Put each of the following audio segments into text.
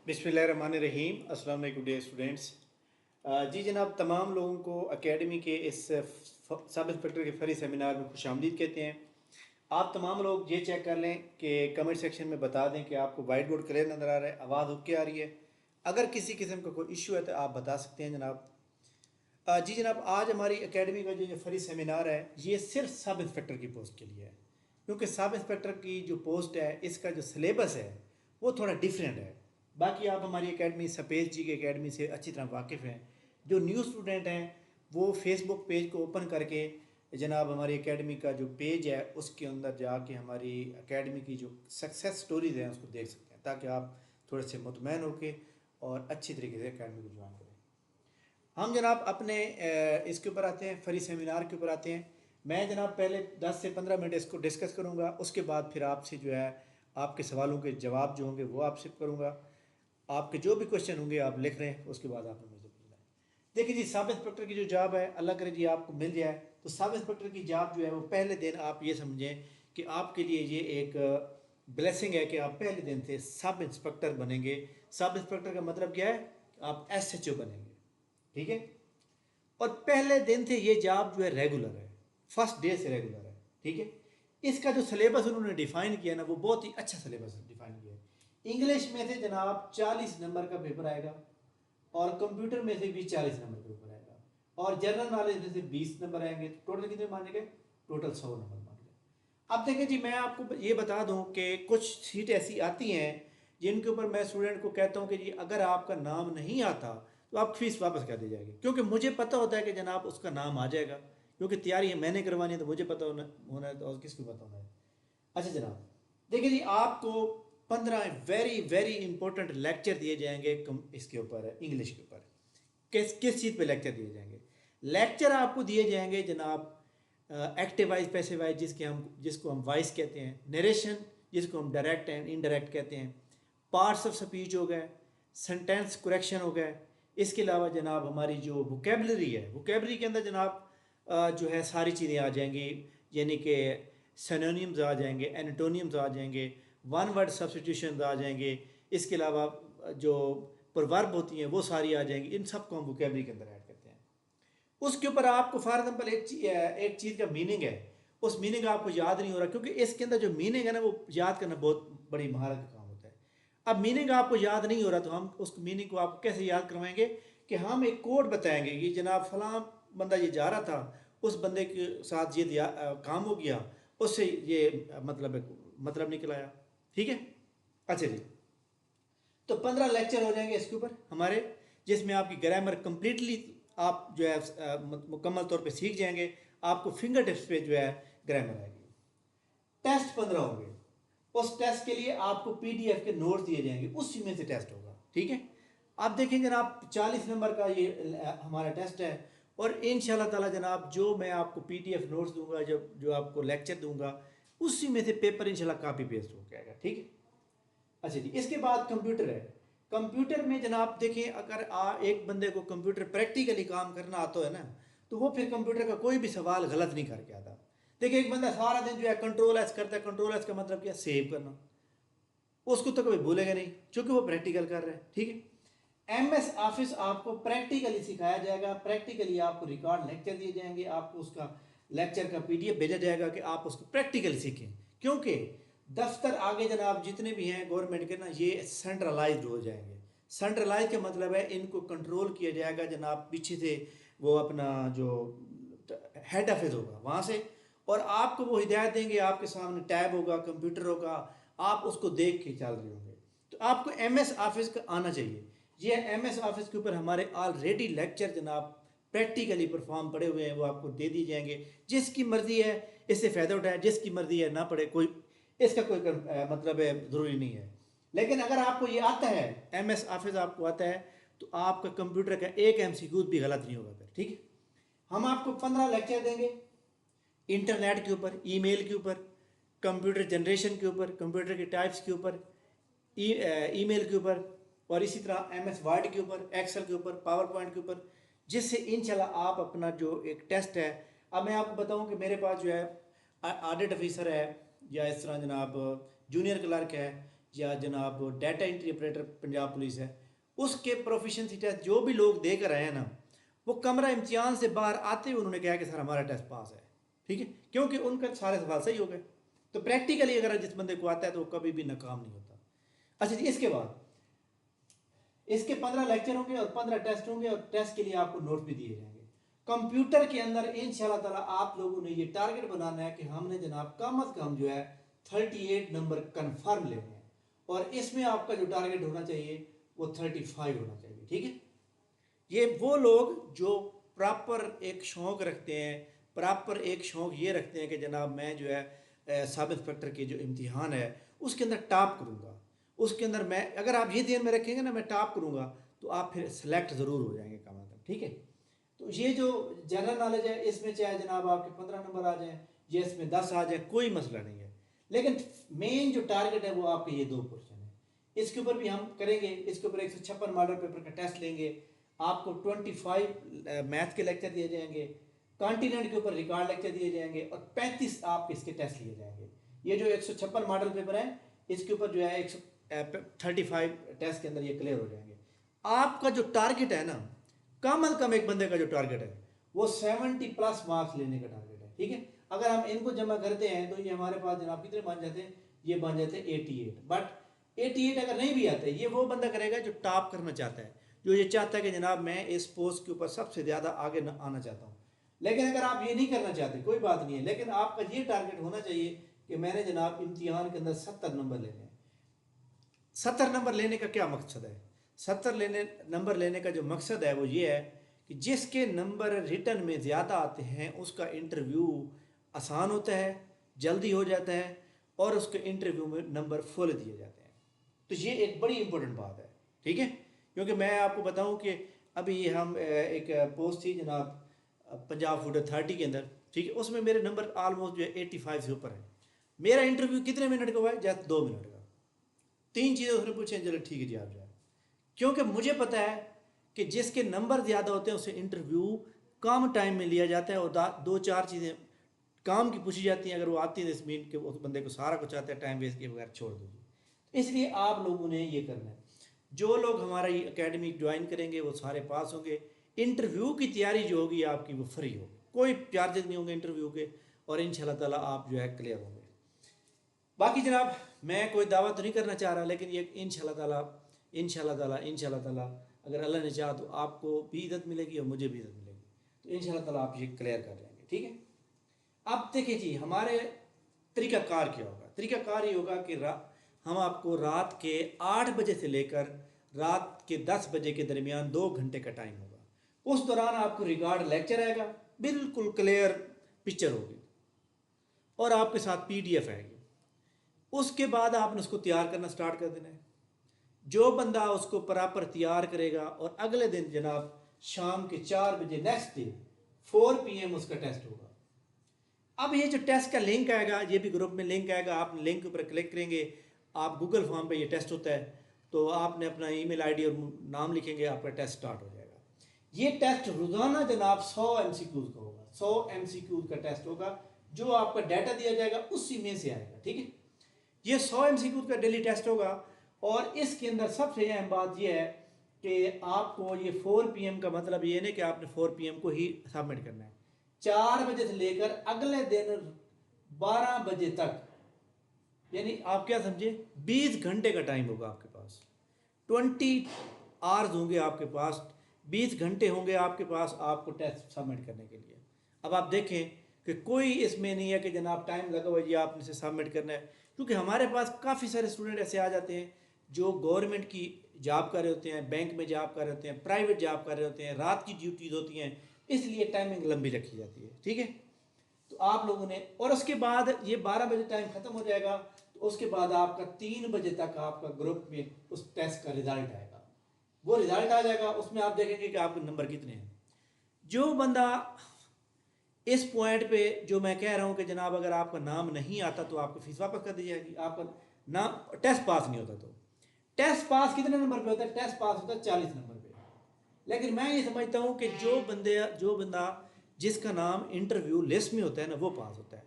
बिस्मिल्लाहिर्रहमानिर्रहीम। अस्सलाम वालेकुम डियर स्टूडेंट्स। जी जनाब, तमाम लोगों को एकेडमी के इस सब इंस्पेक्टर के फ्री सेमिनार में खुशामदीद कहते हैं। आप तमाम लोग ये चेक कर लें कि कमेंट सेक्शन में बता दें कि आपको वाइट बोर्ड क्लियर नज़र आ रहा है, आवाज़ ओके आ रही है। अगर किसी किस्म का कोई इशू है तो आप बता सकते हैं जनाब। जी जनाब, आज हमारी एकेडमी का जो फ्री सेमिनार है ये सिर्फ सब इंस्पेक्टर की पोस्ट के लिए है, क्योंकि सब इंस्पेक्टर की जो पोस्ट है इसका जो सिलेबस है वो थोड़ा डिफरेंट है। बाकी आप हमारी एकेडमी सपेज जी की एकेडमी से अच्छी तरह वाकिफ़ हैं। जो न्यू स्टूडेंट हैं वो फेसबुक पेज को ओपन करके जनाब हमारी एकेडमी का जो पेज है उसके अंदर जाके हमारी एकेडमी की जो सक्सेस स्टोरीज़ हैं उसको देख सकते हैं, ताकि आप थोड़े से मुतमैन होके और अच्छी तरीके से एकेडमी को ज्वाइन करें। हम जनाब अपने इसके ऊपर आते हैं, फ्री सेमिनार के ऊपर आते हैं। मैं जनाब पहले 10 से 15 मिनट इसको डिस्कस करूँगा, उसके बाद फिर आपसे जो है आपके सवालों के जवाब जो होंगे वो आपसे करूँगा। आपके जो भी क्वेश्चन होंगे आप लिख रहे हैं, उसके बाद आपने मुझे पूछना है। देखिए जी, सब इंस्पेक्टर की जो जॉब है अल्लाह करे जी आपको मिल जाए, तो सब इंस्पेक्टर की जॉब जो है वो पहले दिन आप ये समझें कि आपके लिए ये एक ब्लेसिंग है कि आप पहले दिन से सब इंस्पेक्टर बनेंगे। सब इंस्पेक्टर का मतलब क्या है? आप SHO बनेंगे, ठीक है। और पहले दिन से ये जॉब जो है रेगुलर है, फर्स्ट डे से रेगुलर है, ठीक है। इसका जो सिलेबस उन्होंने डिफाइन किया ना वो बहुत ही अच्छा सिलेबस डिफाइन किया है। इंग्लिश में से जनाब 40 नंबर का पेपर आएगा और कंप्यूटर में से भी 40 नंबर का पेपर आएगा और जनरल नॉलेज में से 20 नंबर आएंगे। तो टोटल कितने मान गए? टोटल 100 नंबर मान गए। अब देखिए जी, मैं आपको ये बता दूं कि कुछ सीट ऐसी आती हैं जिनके ऊपर मैं स्टूडेंट को कहता हूं कि जी अगर आपका नाम नहीं आता तो आप फीस वापस कर दी जाएगी, क्योंकि मुझे पता होता है कि जनाब उसका नाम आ जाएगा, क्योंकि तैयारी मैंने करवानी है तो मुझे पता होना है, तो और किसको पता होना है। अच्छा जनाब, देखिए जी, आपको 15 वेरी वेरी इंपॉर्टेंट लेक्चर दिए जाएंगे इसके ऊपर, इंग्लिश के ऊपर। किस किस चीज़ पे लेक्चर दिए जाएंगे? लेक्चर आपको दिए जाएंगे जनाब एक्टिव वाइज, पैसिव वाइज, जिसको हम वॉइस कहते हैं, नरेशन जिसको हम डायरेक्ट एंड इनडायरेक्ट कहते हैं, पार्ट्स ऑफ स्पीच हो गए, सेंटेंस करेक्शन हो गए। इसके अलावा जनाब हमारी जो वोकेबलरी है, वोकेबलरी के अंदर जनाब जो है सारी चीज़ें आ जाएंगी, यानी कि सिनोनिम्स आ जाएंगे, एंटोनियम्स आ जाएंगे, वन वर्ड सब्स्टिट्यूशन आ जाएंगे। इसके अलावा जो प्रवर्ब होती हैं वो सारी आ जाएंगी। इन सब को हम वोकेबलरी के अंदर ऐड करते हैं। उसके ऊपर आपको फॉर एग्जाम्पल एक चीज़ का मीनिंग है, उस मीनिंग आपको याद नहीं हो रहा, क्योंकि इसके अंदर जो मीनिंग है ना वो याद करना बहुत बड़ी महारत का काम होता है। अब मीनिंग आपको याद नहीं हो रहा तो हम उस मीनिंग को आपको कैसे याद करवाएंगे कि हम एक कोड बताएंगे कि जनाब फलां बंदा ये जा रहा था, उस बंदे के साथ ये काम हो गया, उससे ये मतलब निकल आया, ठीक है। अच्छा जी, तो 15 लेक्चर हो जाएंगे इसके ऊपर हमारे, जिसमें आपकी ग्रामर कंप्लीटली आप जो है मुकम्मल तौर पे सीख जाएंगे। आपको फिंगर टिप्स पे जो है ग्रामर आएगी। टेस्ट 15 होंगे। उस टेस्ट के लिए आपको PDF के नोट्स दिए जाएंगे, उसी में से टेस्ट होगा, ठीक है। आप देखेंगे जनाब 40 नंबर का ये हमारा टेस्ट है, और इंशाल्लाह ताला जनाब जो मैं आपको PDF नोट्स दूंगा, जब जो आपको लेक्चर दूंगा, उसी में से पेपर इंशाल्लाह कॉपी पेस्ट हो जाएगा, ठीक है। अच्छा जी, इसके बाद कंप्यूटर है। कंप्यूटर में जनाब देखिए, अगर एक बंदे को कंप्यूटर प्रैक्टिकली काम करना आता है ना, तो वो फिर कंप्यूटर का कोई भी सवाल गलत नहीं करके आता। देखिए एक बंदा सारा दिन जो है कंट्रोल S करता है, कंट्रोल S का मतलब क्या? सेव करना। उसको तो कभी भूलेगा नहीं, क्योंकि वो प्रैक्टिकल कर रहा है, ठीक है। MS ऑफिस आपको प्रैक्टिकली सिखाया जाएगा, प्रैक्टिकली आपको रिकॉर्ड लेक्चर दिए जाएंगे, आपको उसका लेक्चर का PDF भेजा जाएगा कि आप उसको प्रैक्टिकली सीखें, क्योंकि दफ्तर आगे जनाब जितने भी हैं गवर्नमेंट के ना, ये सेंट्रलाइज्ड हो जाएंगे। सेंट्रलाइज का मतलब है इनको कंट्रोल किया जाएगा जनाब पीछे से, वो अपना जो हेड ऑफिस होगा वहाँ से, और आपको वो हिदायत देंगे, आपके सामने टैब होगा, कंप्यूटर होगा, आप उसको देख के चल रहे होंगे। तो आपको MS ऑफिस का आना चाहिए। ये MS ऑफिस के ऊपर हमारे ऑलरेडी लेक्चर जनाब प्रैक्टिकली परफॉर्म पड़े हुए हैं, वो आपको दे दिए जाएंगे। जिसकी मर्जी है इससे फ़ायदा उठाए, जिसकी मर्जी है ना पढ़े, कोई इसका कोई मतलब है ज़रूरी नहीं है। लेकिन अगर आपको ये आता है, MS ऑफिस आपको आता है, तो आपका कंप्यूटर का एक MCQ भी गलत नहीं होगा फिर, ठीक है। हम आपको 15 लेक्चर देंगे इंटरनेट के ऊपर, ईमेल के ऊपर, कंप्यूटर जनरेशन के ऊपर, कंप्यूटर के टाइप्स के ऊपर, ईमेल के ऊपर, और इसी तरह MS वर्ड के ऊपर, एक्सेल के ऊपर, पावर पॉइंट के ऊपर, जिससे इंशाल्लाह आप अपना जो एक टेस्ट है। अब मैं आपको बताऊं कि मेरे पास जो है ऑडिट ऑफिसर है, या इस तरह जनाब जूनियर क्लर्क है, या जनाब data entry operator Punjab police है, उसके प्रोफिशेंसी टेस्ट जो भी लोग दे कर आए हैं ना, वो कमरा इम्तिहान से बाहर आते हुए उन्होंने कहा कि सर हमारा टेस्ट पास है। ठीक है, क्योंकि उनका सारे सवाल सही हो गए। तो प्रैक्टिकली अगर जिस बंदे को आता है तो वो कभी भी नाकाम नहीं होता। अच्छा जी, इसके बाद इसके 15 लेक्चर होंगे और 15 टेस्ट होंगे, और टेस्ट के लिए आपको नोट भी दिए जाएंगे। कंप्यूटर के अंदर इंशाल्लाह ताला आप लोगों ने ये टारगेट बनाना है कि हमने जनाब कम अज कम जो है 38 नंबर कन्फर्म लेने हैं, और इसमें आपका जो टारगेट होना चाहिए वो 35 होना चाहिए। ठीक है, ये वो लोग जो प्रॉपर एक शौक़ रखते हैं, प्रॉपर एक शौक़ ये रखते हैं कि जनाब मैं जो है सब इंस्पेक्टर के जो इम्तिहान है उसके अंदर टॉप करूँगा, उसके अंदर मैं, अगर आप ये ध्यान में रखेंगे ना मैं टॉप करूँगा, तो आप फिर सेलेक्ट ज़रूर हो जाएंगे कम अज़ कम। ठीक है, तो ये जो जनरल नॉलेज है इसमें चाहे जनाब आपके 15 नंबर आ जाएँ या इसमें 10 आ जाए, कोई मसला नहीं है, लेकिन मेन जो टारगेट है वो आपके ये 2 क्वेश्चन है। इसके ऊपर भी हम करेंगे, इसके ऊपर 156 मॉडल पेपर का टेस्ट लेंगे, आपको 25 मैथ के लेक्चर दिए जाएंगे, कॉन्टिनेंट के ऊपर रिकॉर्ड लेक्चर दिए जाएंगे, और 35 आपके इसके टेस्ट लिए जाएंगे। ये जो 156 मॉडल पेपर है इसके ऊपर जो है 135 टेस्ट के अंदर ये क्लियर हो जाएंगे। आपका जो टारगेट है ना, कम अज कम एक बंदे का जो टारगेट है वो 70+ मार्क्स लेने का टारगेट है। ठीक है, अगर हम इनको जमा करते हैं तो ये हमारे पास जनाब कितने बन जाते हैं, ये बन जाते हैं 88। बट 88 अगर नहीं भी आते, ये वो बंदा करेगा जो टॉप करना चाहता है, जो ये चाहता है कि जनाब मैं इस पोस्ट के ऊपर सबसे ज़्यादा आगे आना चाहता हूँ। लेकिन अगर आप ये नहीं करना चाहते कोई बात नहीं है, लेकिन आपका ये टारगेट होना चाहिए कि मैंने जनाब इम्तिहान के अंदर 70 नंबर लेने हैं। 70 नंबर लेने का क्या मकसद है? 70 नंबर लेने का जो मकसद है वो ये है कि जिसके नंबर रिटर्न में ज़्यादा आते हैं उसका इंटरव्यू आसान होता है, जल्दी हो जाता है, और उसके इंटरव्यू में नंबर फुल दिए जाते हैं। तो ये एक बड़ी इंपॉर्टेंट बात है। ठीक है, क्योंकि मैं आपको बताऊं कि अभी हम एक पोस्ट थी जनाब पंजाब फूड अथॉरिटी के अंदर, ठीक है, उसमें मेरे नंबर ऑलमोस्ट जो है 85 से ऊपर है। मेरा इंटरव्यू कितने मिनट का हुआ है? जस्ट 2 मिनट का। 3 चीज़ें उसने पूछे, चलो ठीक है जी आप जाए, क्योंकि मुझे पता है कि जिसके नंबर ज़्यादा होते हैं उसे इंटरव्यू कम टाइम में लिया जाता है, और 2-4 चीज़ें काम की पूछी जाती हैं। अगर वो आती है 10 मिनट के, उस बंदे को सारा कुछ आता है, टाइम वेस्ट किए बगैर छोड़ दीजिए। इसलिए आप लोगों ने ये करना है, जो लोग हमारा ये अकेडमी ज्वाइन करेंगे वो सारे पास होंगे। इंटरव्यू की तैयारी जो होगी आपकी वो फ्री होगी, कोई चार्जेस नहीं होंगे इंटरव्यू के, और इंशाल्लाह ताला आप जो है क्लियर होंगे। बाकी जनाब मैं कोई दावा तो नहीं करना चाह रहा, लेकिन ये इंशाल्लाह ताला अगर अल्लाह ने चाहा तो आपको भी इज़्ज़त मिलेगी और मुझे भी इज़्ज़त मिलेगी, तो इंशाल्लाह ताला आप ये क्लियर कर लेंगे। ठीक है, अब देखिए जी हमारे तरीक़ाकार क्या होगा। तरीक़ाकार ये होगा कि हम आपको रात के 8 बजे से लेकर रात के 10 बजे के दरमियान 2 घंटे का टाइम होगा। उस दौरान आपको रिकॉर्ड लेक्चर आएगा, बिल्कुल क्लियर पिक्चर होगी, और आपके साथ PDF आएगी। उसके बाद आपने उसको तैयार करना स्टार्ट कर देना है। जो बंदा उसको प्रॉपर तैयार करेगा, और अगले दिन जनाब शाम के 4 बजे नेक्स्ट डे 4 PM उसका टेस्ट होगा। अब ये जो टेस्ट का लिंक आएगा, ये भी ग्रुप में लिंक आएगा, आप लिंक के ऊपर क्लिक करेंगे, आप गूगल फॉर्म पे ये टेस्ट होता है, तो आपने अपना ईमेल आईडी और नाम लिखेंगे, आपका टेस्ट स्टार्ट हो जाएगा। ये टेस्ट रोज़ाना जनाब 100 MCQs का होगा, 100 MCQs का टेस्ट होगा, जो आपका डाटा दिया जाएगा उसी में से आएगा। ठीक है, ये 100 MCQs का डेली टेस्ट होगा, और इसके अंदर सबसे अहम बात यह है कि आपको ये 4 PM का मतलब ये नहीं कि आपने 4 PM को ही सबमिट करना है। 4 बजे से लेकर अगले दिन 12 बजे तक, यानी आप क्या समझे, 20 घंटे का टाइम होगा आपके पास, 20 आवर्स होंगे आपके पास, 20 घंटे होंगे आपके पास आपको टेस्ट सबमिट करने के लिए। अब आप देखें कि कोई इसमें नहीं है कि जनाब टाइम लगा हुआ है, आपने इसे सबमिट करना है, क्योंकि हमारे पास काफ़ी सारे स्टूडेंट ऐसे आ जाते हैं जो गवर्नमेंट की जॉब कर रहे होते हैं, बैंक में जॉब कर रहे होते हैं, प्राइवेट जॉब कर रहे होते हैं, रात की ड्यूटीज़ होती हैं, इसलिए टाइमिंग लंबी रखी जाती है। ठीक है, तो आप लोगों ने, और उसके बाद ये 12 बजे टाइम ख़त्म हो जाएगा, तो उसके बाद आपका 3 बजे तक आपका ग्रुप में उस टेस्ट का रिज़ल्ट आएगा। वो रिज़ल्ट आ जाएगा, उसमें आप देखेंगे कि आपके नंबर कितने हैं। जो बंदा इस पॉइंट पे जो मैं कह रहा हूँ कि जनाब अगर आपका नाम नहीं आता तो आपको फीस वापस कर दी जाएगी, आपका नाम टेस्ट पास नहीं होता तो। टेस्ट पास कितने नंबर पे होता है? टेस्ट पास होता है 40 नंबर पे। लेकिन मैं ये समझता हूँ कि जो बंदा जिसका नाम इंटरव्यू लिस्ट में होता है ना, वो पास होता है।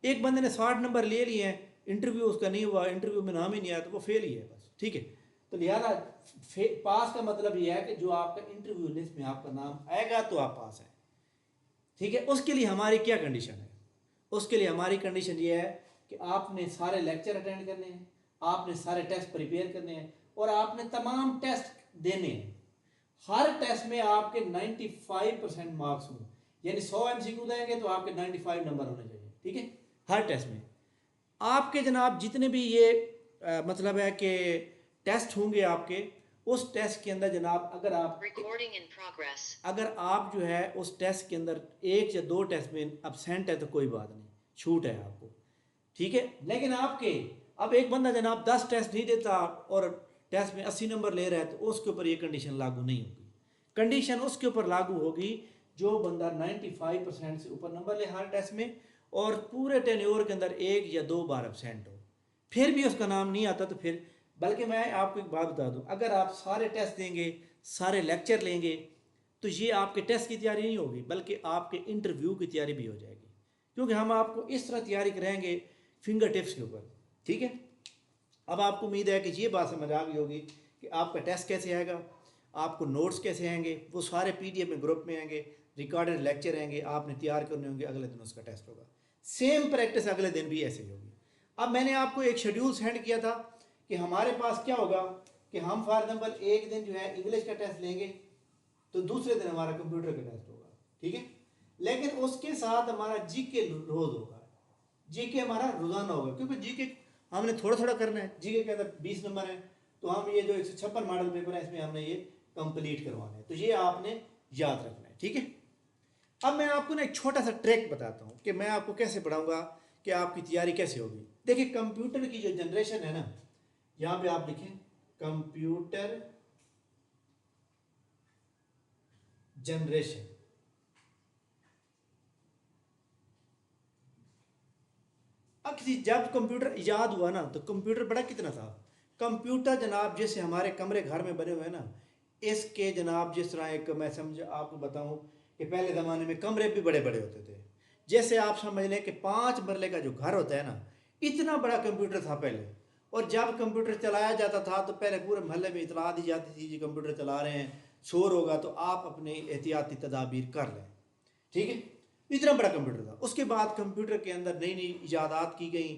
एक बंदे ने 60 नंबर ले लिए हैं, इंटरव्यू उसका नहीं हुआ, इंटरव्यू में नाम ही नहीं आया, तो वो फेल ही है बस, ठीक है। तो लिहाजा पास का मतलब ये है कि जो आपका इंटरव्यू लिस्ट में आपका नाम आएगा तो आप पास हैं, ठीक है। उसके लिए हमारी क्या कंडीशन है? उसके लिए हमारी कंडीशन ये है कि आपने सारे लेक्चर अटेंड करने हैं, आपने सारे टेस्ट प्रिपेयर करने हैं और आपने तमाम टेस्ट देने हैं। हर टेस्ट में आपके 95% मार्क्स हों, यानी 100 MCQ देंगे तो आपके 95 नंबर होने चाहिए, ठीक है। हर टेस्ट में आपके जनाब जितने भी ये मतलब है कि टेस्ट होंगे आपके, उस टेस्ट के अंदर जनाब अगर आप जो है उस टेस्ट के अंदर 1 या 2 टेस्ट में अब्सेंट है तो कोई बात नहीं, छूट है आपको, ठीक है। लेकिन आपके अब एक बंदा जनाब 10 टेस्ट नहीं देता और टेस्ट में 80 नंबर ले रहा है, तो उसके ऊपर ये कंडीशन लागू नहीं होगी। कंडीशन उसके ऊपर लागू होगी जो बंदा 95% से ऊपर नंबर ले हर टेस्ट में और पूरे टेन्योर के अंदर 1 या 2 बार अब्सेंट हो, फिर भी उसका नाम नहीं आता। तो फिर बल्कि मैं आपको एक बात बता दूं, अगर आप सारे टेस्ट देंगे, सारे लेक्चर लेंगे, तो ये आपके टेस्ट की तैयारी नहीं होगी बल्कि आपके इंटरव्यू की तैयारी भी हो जाएगी, क्योंकि हम आपको इस तरह तैयारी कराएंगे फिंगर टिप्स के ऊपर, ठीक है। अब आपको उम्मीद है कि ये बात समझ आ गई होगी कि आपका टेस्ट कैसे आएगा, आपको नोट्स कैसे आएंगे, वो सारे PDF में ग्रुप में आएंगे, रिकॉर्डेड लेक्चर आएंगे, आपने तैयार करने होंगे, अगले दिन उसका टेस्ट होगा। सेम प्रैक्टिस अगले दिन भी ऐसे ही होगी। अब मैंने आपको एक शेड्यूल सेंड किया था कि हमारे पास क्या होगा कि हम फॉर एग्जाम्पल एक दिन जो है इंग्लिश का टेस्ट लेंगे तो दूसरे दिन हमारा कंप्यूटर का टेस्ट होगा, ठीक है। लेकिन उसके साथ हमारा GK रोज होगा, GK हमारा रोजाना होगा, क्योंकि GK हमने थोड़ा थोड़ा करना है। GK के अंदर 20 नंबर है, तो हम ये जो 156 मॉडल पेपर है इसमें हमने ये कंप्लीट करवाना है, तो ये आपने याद रखना है, ठीक है। अब मैं आपको ना एक छोटा सा ट्रिक बताता हूँ कि मैं आपको कैसे पढ़ाऊंगा कि आपकी तैयारी कैसे होगी। देखिए कंप्यूटर की जो जनरेशन है ना, यहाँ पे आप लिखें कंप्यूटर जनरेशन। जब कंप्यूटर इजाद हुआ ना तो कंप्यूटर बड़ा कितना था। कंप्यूटर जनाब जैसे हमारे कमरे घर में बने हुए हैं ना, इसके जनाब जिस तरह एक मैं समझ आपको बताऊं कि पहले ज़माने में कमरे भी बड़े बड़े होते थे। जैसे आप समझ लें कि 5 मरले का जो घर होता है ना, इतना बड़ा कंप्यूटर था पहले। और जब कंप्यूटर चलाया जाता था तो पहले पूरे मोहल्ले में इतला दी जाती थी जी कंप्यूटर चला रहे हैं, शोर होगा तो आप अपने एहतियाती तदाबीर कर लें, ठीक है। इतना बड़ा कंप्यूटर था। उसके बाद कंप्यूटर के अंदर नई नई इजादात की गई,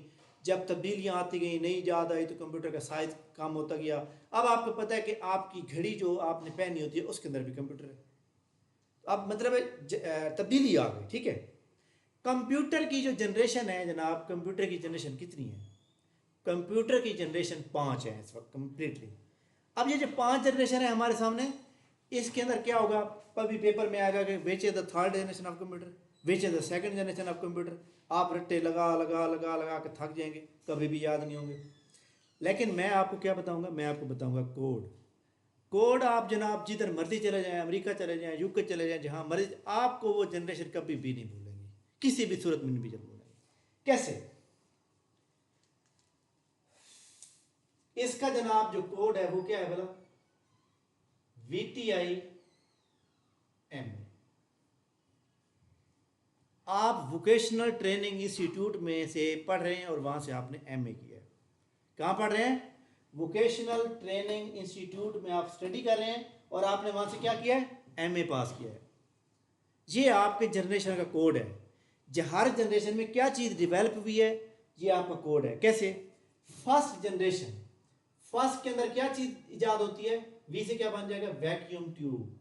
जब तब्दीलियाँ आती गई, नई ईजाद आई तो कंप्यूटर का साइज कम होता गया। अब आपको पता है कि आपकी घड़ी जो आपने पहनी होती है उसके अंदर भी कंप्यूटर है। अब मतलब तब्दीली आ गई, ठीक है। कंप्यूटर की जो जनरेशन है जनाब, कंप्यूटर की जनरेशन कितनी है? कंप्यूटर की जनरेशन 5 है इस वक्त कम्प्लीटली। अब ये जो 5 जनरेशन है हमारे सामने, इसके अंदर क्या होगा, कभी पेपर में आएगा कि which is the third generation of computer, which is the second generation of computer. आप रट्टे लगा लगा लगा लगा के थक जाएंगे, कभी भी याद नहीं होंगे। लेकिन मैं आपको क्या बताऊंगा, मैं आपको बताऊंगा कोड। कोड आप जनाब जिधर मर्जी चले जाएं, अमेरिका चले जाएं, UK चले जाएं, जहां मर्जी, आपको वो जनरेशन कभी भी नहीं भूलेंगे, किसी भी सूरत में नहीं भी भूलेंगे। कैसे? इसका जनाब जो कोड है वो क्या है बोला, VTIM। आप वोकेशनल ट्रेनिंग इंस्टीट्यूट में से पढ़ रहे हैं और वहां से आपने MA किया है। कहाँ पढ़ रहे हैं? वोकेशनल ट्रेनिंग इंस्टीट्यूट में आप स्टडी कर रहे हैं और आपने वहां से क्या किया है? MA पास किया है। ये आपके जनरेशन का कोड है। जो हर जनरेशन में क्या चीज़ डिवेल्प हुई है, ये आपका कोड है। कैसे? फर्स्ट जनरेशन, फर्स्ट के अंदर क्या चीज़ इजाद होती है? V से क्या बन जाएगा? Vacuum tube.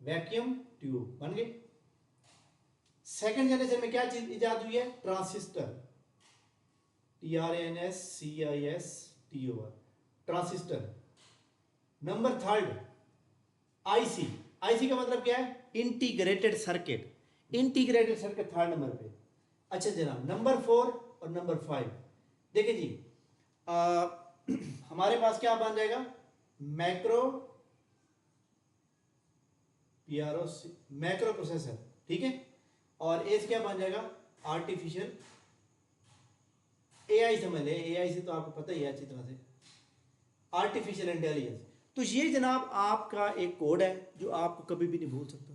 वैक्यूम ट्यूब बन गई। सेकंड जनरेशन में क्या चीज इजाद हुई है? Transistor. TRANSCISTOR, transistor. Number third IC। IC का मतलब क्या है? Integrated circuit. Integrated circuit third number पे। अच्छा जनाब, नंबर 4 और नंबर 5 देखिए जी, हमारे पास क्या बन जाएगा? मैक्रो मैक्रो प्रोसेसर, ठीक है। और एज क्या बन जाएगा? आर्टिफिशियल AI समझ ले, AI से तो आपको पता ही है अच्छी तरह से, आर्टिफिशियल इंटेलिजेंस। तो ये जनाब आपका एक कोड है जो आपको कभी भी नहीं भूल सकता,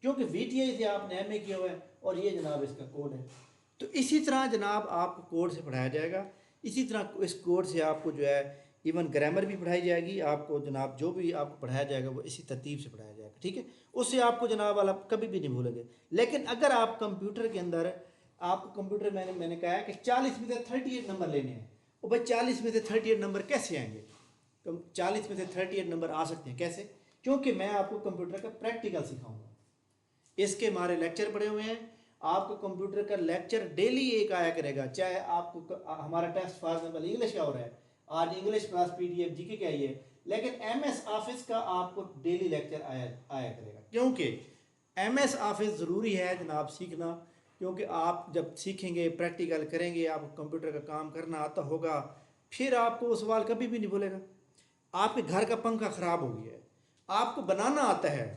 क्योंकि VTI से आपने MA किया हुआ है और ये जनाब इसका कोड है। तो इसी तरह जनाब आपको कोड से पढ़ाया जाएगा। इसी तरह इस कोड से आपको जो है इवन ग्रामर भी पढ़ाई जाएगी। आपको जनाब जो भी आपको पढ़ाया जाएगा वो इसी तरतीब से पढ़ाया जाएगा, ठीक है। उससे आपको जनाब वाला कभी भी नहीं भूलेंगे। लेकिन अगर आप कंप्यूटर के अंदर, आपको कंप्यूटर मैंने कहा है कि 40 में से 38 नंबर लेने हैं, और भाई 40 में से 38 नंबर कैसे आएंगे? तो 40 में से 38 नंबर आ सकते हैं कैसे? क्योंकि मैं आपको कंप्यूटर का प्रैक्टिकल सिखाऊंगा। इसके हमारे लेक्चर पड़े हुए हैं। आपको कंप्यूटर का लेक्चर डेली एक आया करेगा, चाहे आपको हमारा टेस्ट फॉर एग्जाम्पल इंग्लिश का हो रहा है, आज इंग्लिश प्लस पीडीएफ जीके का ही है, लेकिन एमएस ऑफिस का आपको डेली लेक्चर आया करेगा। क्योंकि एमएस ऑफिस ज़रूरी है जनाब सीखना, क्योंकि आप जब सीखेंगे, प्रैक्टिकल करेंगे, आपको कंप्यूटर का काम करना आता होगा, फिर आपको वो सवाल कभी भी नहीं भूलेगा। आपके घर का पंखा ख़राब हो गया है, आपको बनाना आता है,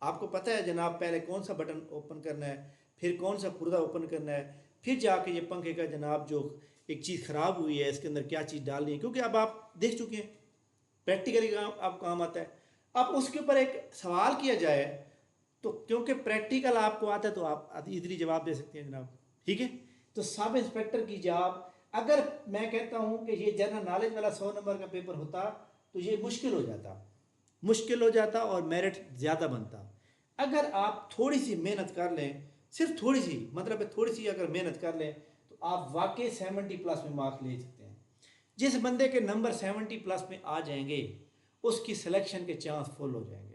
आपको पता है जनाब पहले कौन सा बटन ओपन करना है, फिर कौन सा पुर्जा ओपन करना है, फिर जाके ये पंखे का जनाब जो एक चीज़ ख़राब हुई है इसके अंदर क्या चीज़ डालनी है, क्योंकि अब आप देख चुके हैं, प्रैक्टिकली आप काम आता है। अब उसके ऊपर एक सवाल किया जाए तो क्योंकि प्रैक्टिकल आपको आता है तो आप इजीली जवाब दे सकते हैं जनाब, ठीक है। तो सब इंस्पेक्टर की जॉब, अगर मैं कहता हूँ कि ये जनरल नॉलेज वाला 100 नंबर का पेपर होता तो ये मुश्किल हो जाता और मेरिट ज़्यादा बनता। अगर आप थोड़ी सी मेहनत कर लें, सिर्फ थोड़ी सी, मतलब थोड़ी सी अगर मेहनत कर लें तो आप वाकई 70 प्लस में मार्क्स ले सकते हैं। जिस बंदे के नंबर 70 प्लस में आ जाएंगे उसकी सिलेक्शन के चांस फुल हो जाएंगे।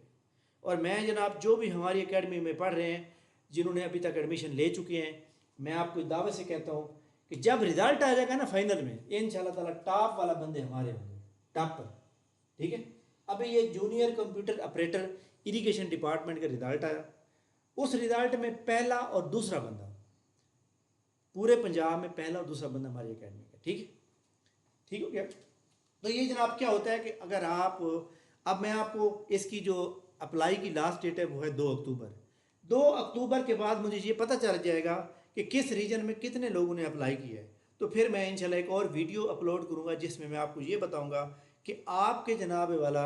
और मैं जनाब जो भी हमारी एकेडमी में पढ़ रहे हैं, जिन्होंने अभी तक एडमिशन ले चुके हैं, मैं आपको दावे से कहता हूँ कि जब रिज़ल्ट आ जाएगा ना फाइनल में, इंशाल्लाह ताला टॉप वाला बंदे हमारे होंगे, टॉप पर, ठीक है। अभी ये junior computer operator irrigation department का रिज़ल्ट आया, उस रिज़ल्ट में पहला और दूसरा बंदा, पूरे पंजाब में पहला और दूसरा बंदा हमारी एकेडमी का, ठीक है, ठीक हो गया। तो ये जनाब क्या होता है कि अगर आप, अब मैं आपको इसकी जो अप्लाई की लास्ट डेट है वो है 2 अक्टूबर। 2 अक्टूबर के बाद मुझे ये पता चल जाएगा कि किस रीजन में कितने लोगों ने अप्लाई किया है। तो फिर मैं इंशाल्लाह एक और वीडियो अपलोड करूँगा जिसमें मैं आपको ये बताऊँगा कि आपके जनाब वाला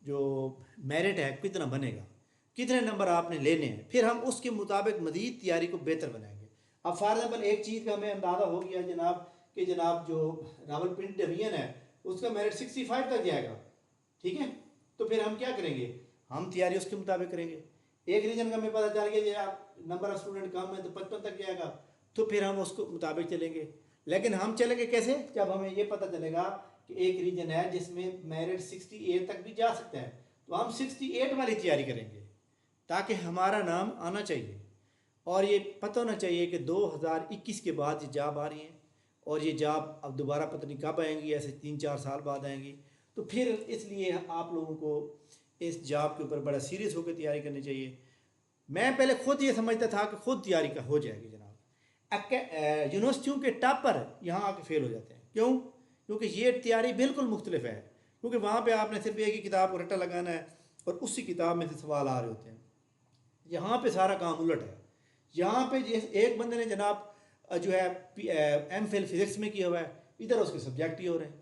जो मेरिट है कितना बनेगा, कितने नंबर आपने लेने हैं, फिर हम उसके मुताबिक मज़ीद तैयारी को बेहतर बनाएंगे। अब फॉर एग्जाम्पल एक चीज़ का हमें अंदाज़ा हो गया जनाब कि जनाब जो रावलपिंडी डिवीजन है उसका मेरिट 65 तक जाएगा, ठीक है। तो फिर हम क्या करेंगे, हम तैयारी उसके मुताबिक करेंगे। एक रीजन का हमें पता चल गया कि आप नंबर ऑफ स्टूडेंट कम है तो 55 तक जाएगा, तो फिर हम उसको मुताबिक चलेंगे। लेकिन हम चलेंगे कैसे, जब हमें ये पता चलेगा कि एक रीजन है जिसमें मेरिट 68 तक भी जा सकता है, तो हम 68 वाली तैयारी करेंगे ताकि हमारा नाम आना चाहिए। और ये पता होना चाहिए कि 2021 के बाद ये जॉब आ रही हैं, और ये जॉब अब दोबारा पता नहीं कब आएंगी, ऐसे 3-4 साल बाद आएंगी। तो फिर इसलिए आप लोगों को इस जॉब के ऊपर बड़ा सीरियस होकर तैयारी करनी चाहिए। मैं पहले खुद ये समझता था कि खुद तैयारी का हो जाएगी जनाब। यूनिवर्सिटियों के टॉपर यहाँ आके फेल हो जाते हैं, क्यों? क्योंकि ये तैयारी बिल्कुल मुख्तलिफ है। क्योंकि वहाँ पे आपने सिर्फ एक ही किताब को रट्टा लगाना है और उसी किताब में से सवाल आ रहे होते हैं। यहाँ पे सारा काम उलट है। यहाँ पे एक बंदे ने जनाब जो है एम.फिल फिज़िक्स में किया हुआ है, इधर उसके सब्जेक्ट ही हो रहे हैं।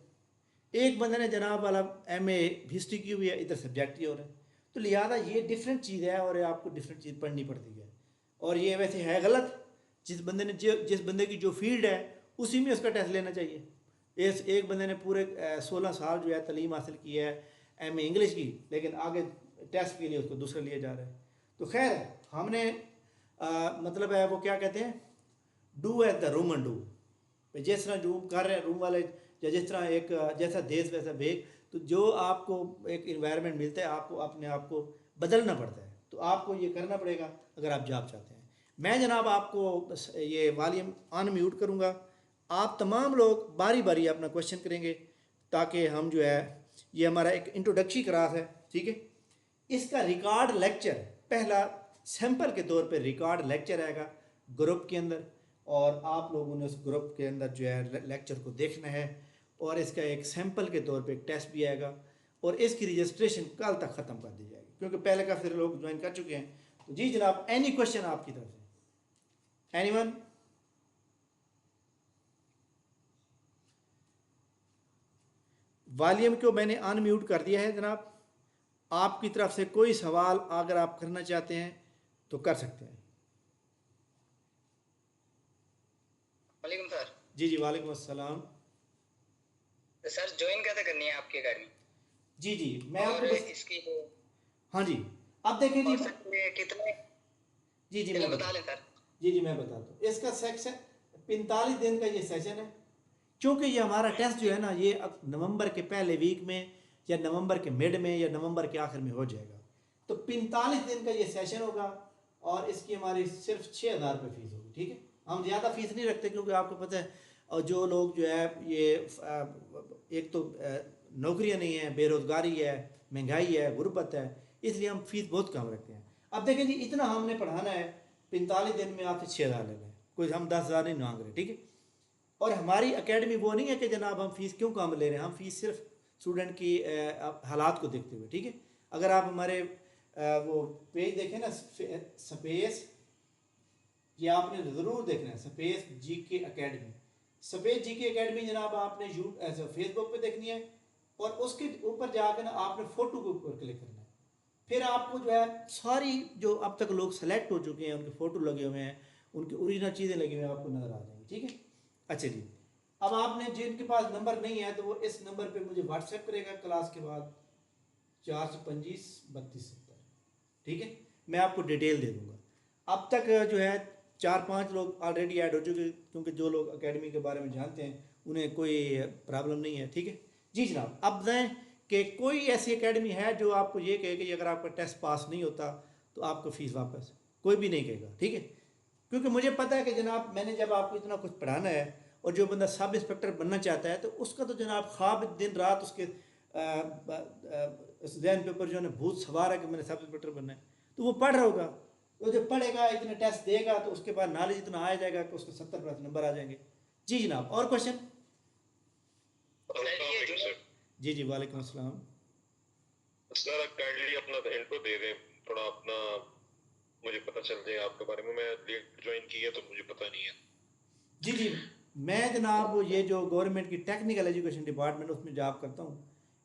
एक बंदे ने जनाब वाला एम.ए हिस्ट्री की हुई है, इधर सब्जेक्ट ही हो रहे हैं। तो लिहाजा ये डिफरेंट चीज़ है और आपको डिफरेंट चीज़ पढ़नी पड़ती है, और ये वैसे है गलत। जिस बंदे की जो फील्ड है उसी में उसका टेस्ट लेना चाहिए। एक बंदे ने पूरे 16 साल जो है तालीम हासिल की है एम.ए इंग्लिश की, लेकिन आगे टेस्ट के लिए उसको दूसरा लिया जा रहा है। तो खैर हमने मतलब है वो क्या कहते हैं, do as the Roman do, जिस तरह रूम कर रहे हैं रूम वाले, या जिस तरह एक जैसा देश वैसा भेग। तो जो आपको एक इन्वायरमेंट मिलता है आपको अपने आप को बदलना पड़ता है, तो आपको ये करना पड़ेगा अगर आप जॉब चाहते हैं। मैं जनाब आपको ये वॉल्यूम अनम्यूट करूँगा, आप तमाम लोग बारी बारी अपना क्वेश्चन करेंगे ताकि हम जो है, ये हमारा एक इंट्रोडक्शन क्लास है, ठीक है। इसका रिकॉर्ड लेक्चर पहला सैंपल के तौर पे रिकॉर्ड लेक्चर आएगा ग्रुप के अंदर, और आप लोगों ने उस ग्रुप के अंदर जो है लेक्चर को देखना है, और इसका एक सैंपल के तौर पे एक टेस्ट भी आएगा, और इसकी रजिस्ट्रेशन कल तक ख़त्म कर दी जाएगी क्योंकि पहले काफ़ी लोग ज्वाइन कर चुके हैं। तो जी जनाब, एनी क्वेश्चन आपकी तरफ से, एनीवन? वॉल्यूम को मैंने अनम्यूट कर दिया है जनाब। आपकी तरफ से कोई सवाल अगर आप करना चाहते हैं तो कर सकते हैं। जी जी, वालेकुम अस्सलाम। सर ज्वाइन कैसे करनी है आपकी अकेडमी? जी जी, मैं और आपको बस, इसकी हाँ जी, अब देखें जी। और सर ये कितने, जी जी, चलो मैं बता बता, लें सर। जी जी मैं बताता हूँ। इसका सेक्शन 45 दिन का ये सेशन है। क्योंकि ये हमारा टेस्ट जो जी है ना, ये अब नवंबर के पहले वीक में या नवंबर के मिड में या नवंबर के आखिर में हो जाएगा। तो 45 दिन का ये सेशन होगा और इसकी हमारी सिर्फ 6,000 रुपये फ़ीस होगी। ठीक है, हम ज़्यादा फीस नहीं रखते क्योंकि आपको पता है, और जो लोग जो है ये एक तो नौकरियां नहीं है, बेरोज़गारी है, महंगाई है, गुर्बत है, इसलिए हम फीस बहुत कम रखते हैं। अब देखें जी, इतना हमने पढ़ाना है, 45 दिन में आपसे 6,000 लेना है, कोई हम 10,000 नहीं मांग रहे। ठीक है, और हमारी एकेडमी वो नहीं है कि जनाब हम फीस क्यों कम ले रहे हैं, हम फीस सिर्फ स्टूडेंट की हालात को देखते हुए। ठीक है, अगर आप हमारे वो पेज देखें ना, स्पेस, ये आपने ज़रूर देखना है, स्पेस जी के अकेडमी। स्पेस जी के अकेडमी जनाब आपने फेसबुक पे देखनी है, और उसके ऊपर जाकर ना आपने फ़ोटो के ऊपर क्लिक करना है। फिर आपको जो है सारी जो अब तक लोग सेलेक्ट हो चुके हैं, उनके फ़ोटो लगे हुए हैं, उनकी ओरिजिनल चीज़ें लगी हुई हैं, आपको नज़र आ जाएंगी। ठीक है, अच्छा जी, अब आपने जिनके पास नंबर नहीं है तो वो इस नंबर पे मुझे व्हाट्सएप करेगा क्लास के बाद, 425 32 70। ठीक है, मैं आपको डिटेल दे दूंगा। अब तक जो है 4-5 लोग ऑलरेडी ऐड हो चुके हैं, क्योंकि जो लोग एकेडमी के बारे में जानते हैं उन्हें कोई प्रॉब्लम नहीं है। ठीक है जी जनाब, अब दें कि कोई ऐसी एकेडमी है जो आपको ये कहे कि अगर आपका टेस्ट पास नहीं होता तो आपको फ़ीस वापस, कोई भी नहीं कहेगा। ठीक है, क्योंकि मुझे पता है कि जनाब मैंने जब आपको इतना कुछ पढ़ाना है, और जो बंदा सब इंस्पेक्टर बनना चाहता है तो उसका तो जनाब ख्वाब दिन रात उसके जहन के ऊपर जो है ना भूत सवार है कि मैंने सब इंस्पेक्टर बनना है, तो वो पढ़ रहा होगा। तो जब पढ़ेगा, इतने टेस्ट देगा, तो उसके बाद नॉलेज इतना आ जाएगा कि उसको 70% नंबर आ जाएंगे। जी जनाब, और क्वेश्चन? जी जी, वालेकुम अस्सलाम। सर काइंडली अपना इंट्रो दे दें, थोड़ा अपना मुझे पता चल जाए आपके बारे में। मैं लेट ज्वाइन की है तो मुझे पता नहीं है। जी जी, मैं जनाब ये जो गवर्नमेंट की टेक्निकल एजुकेशन डिपार्टमेंट उसमें जॉब करता हूँ।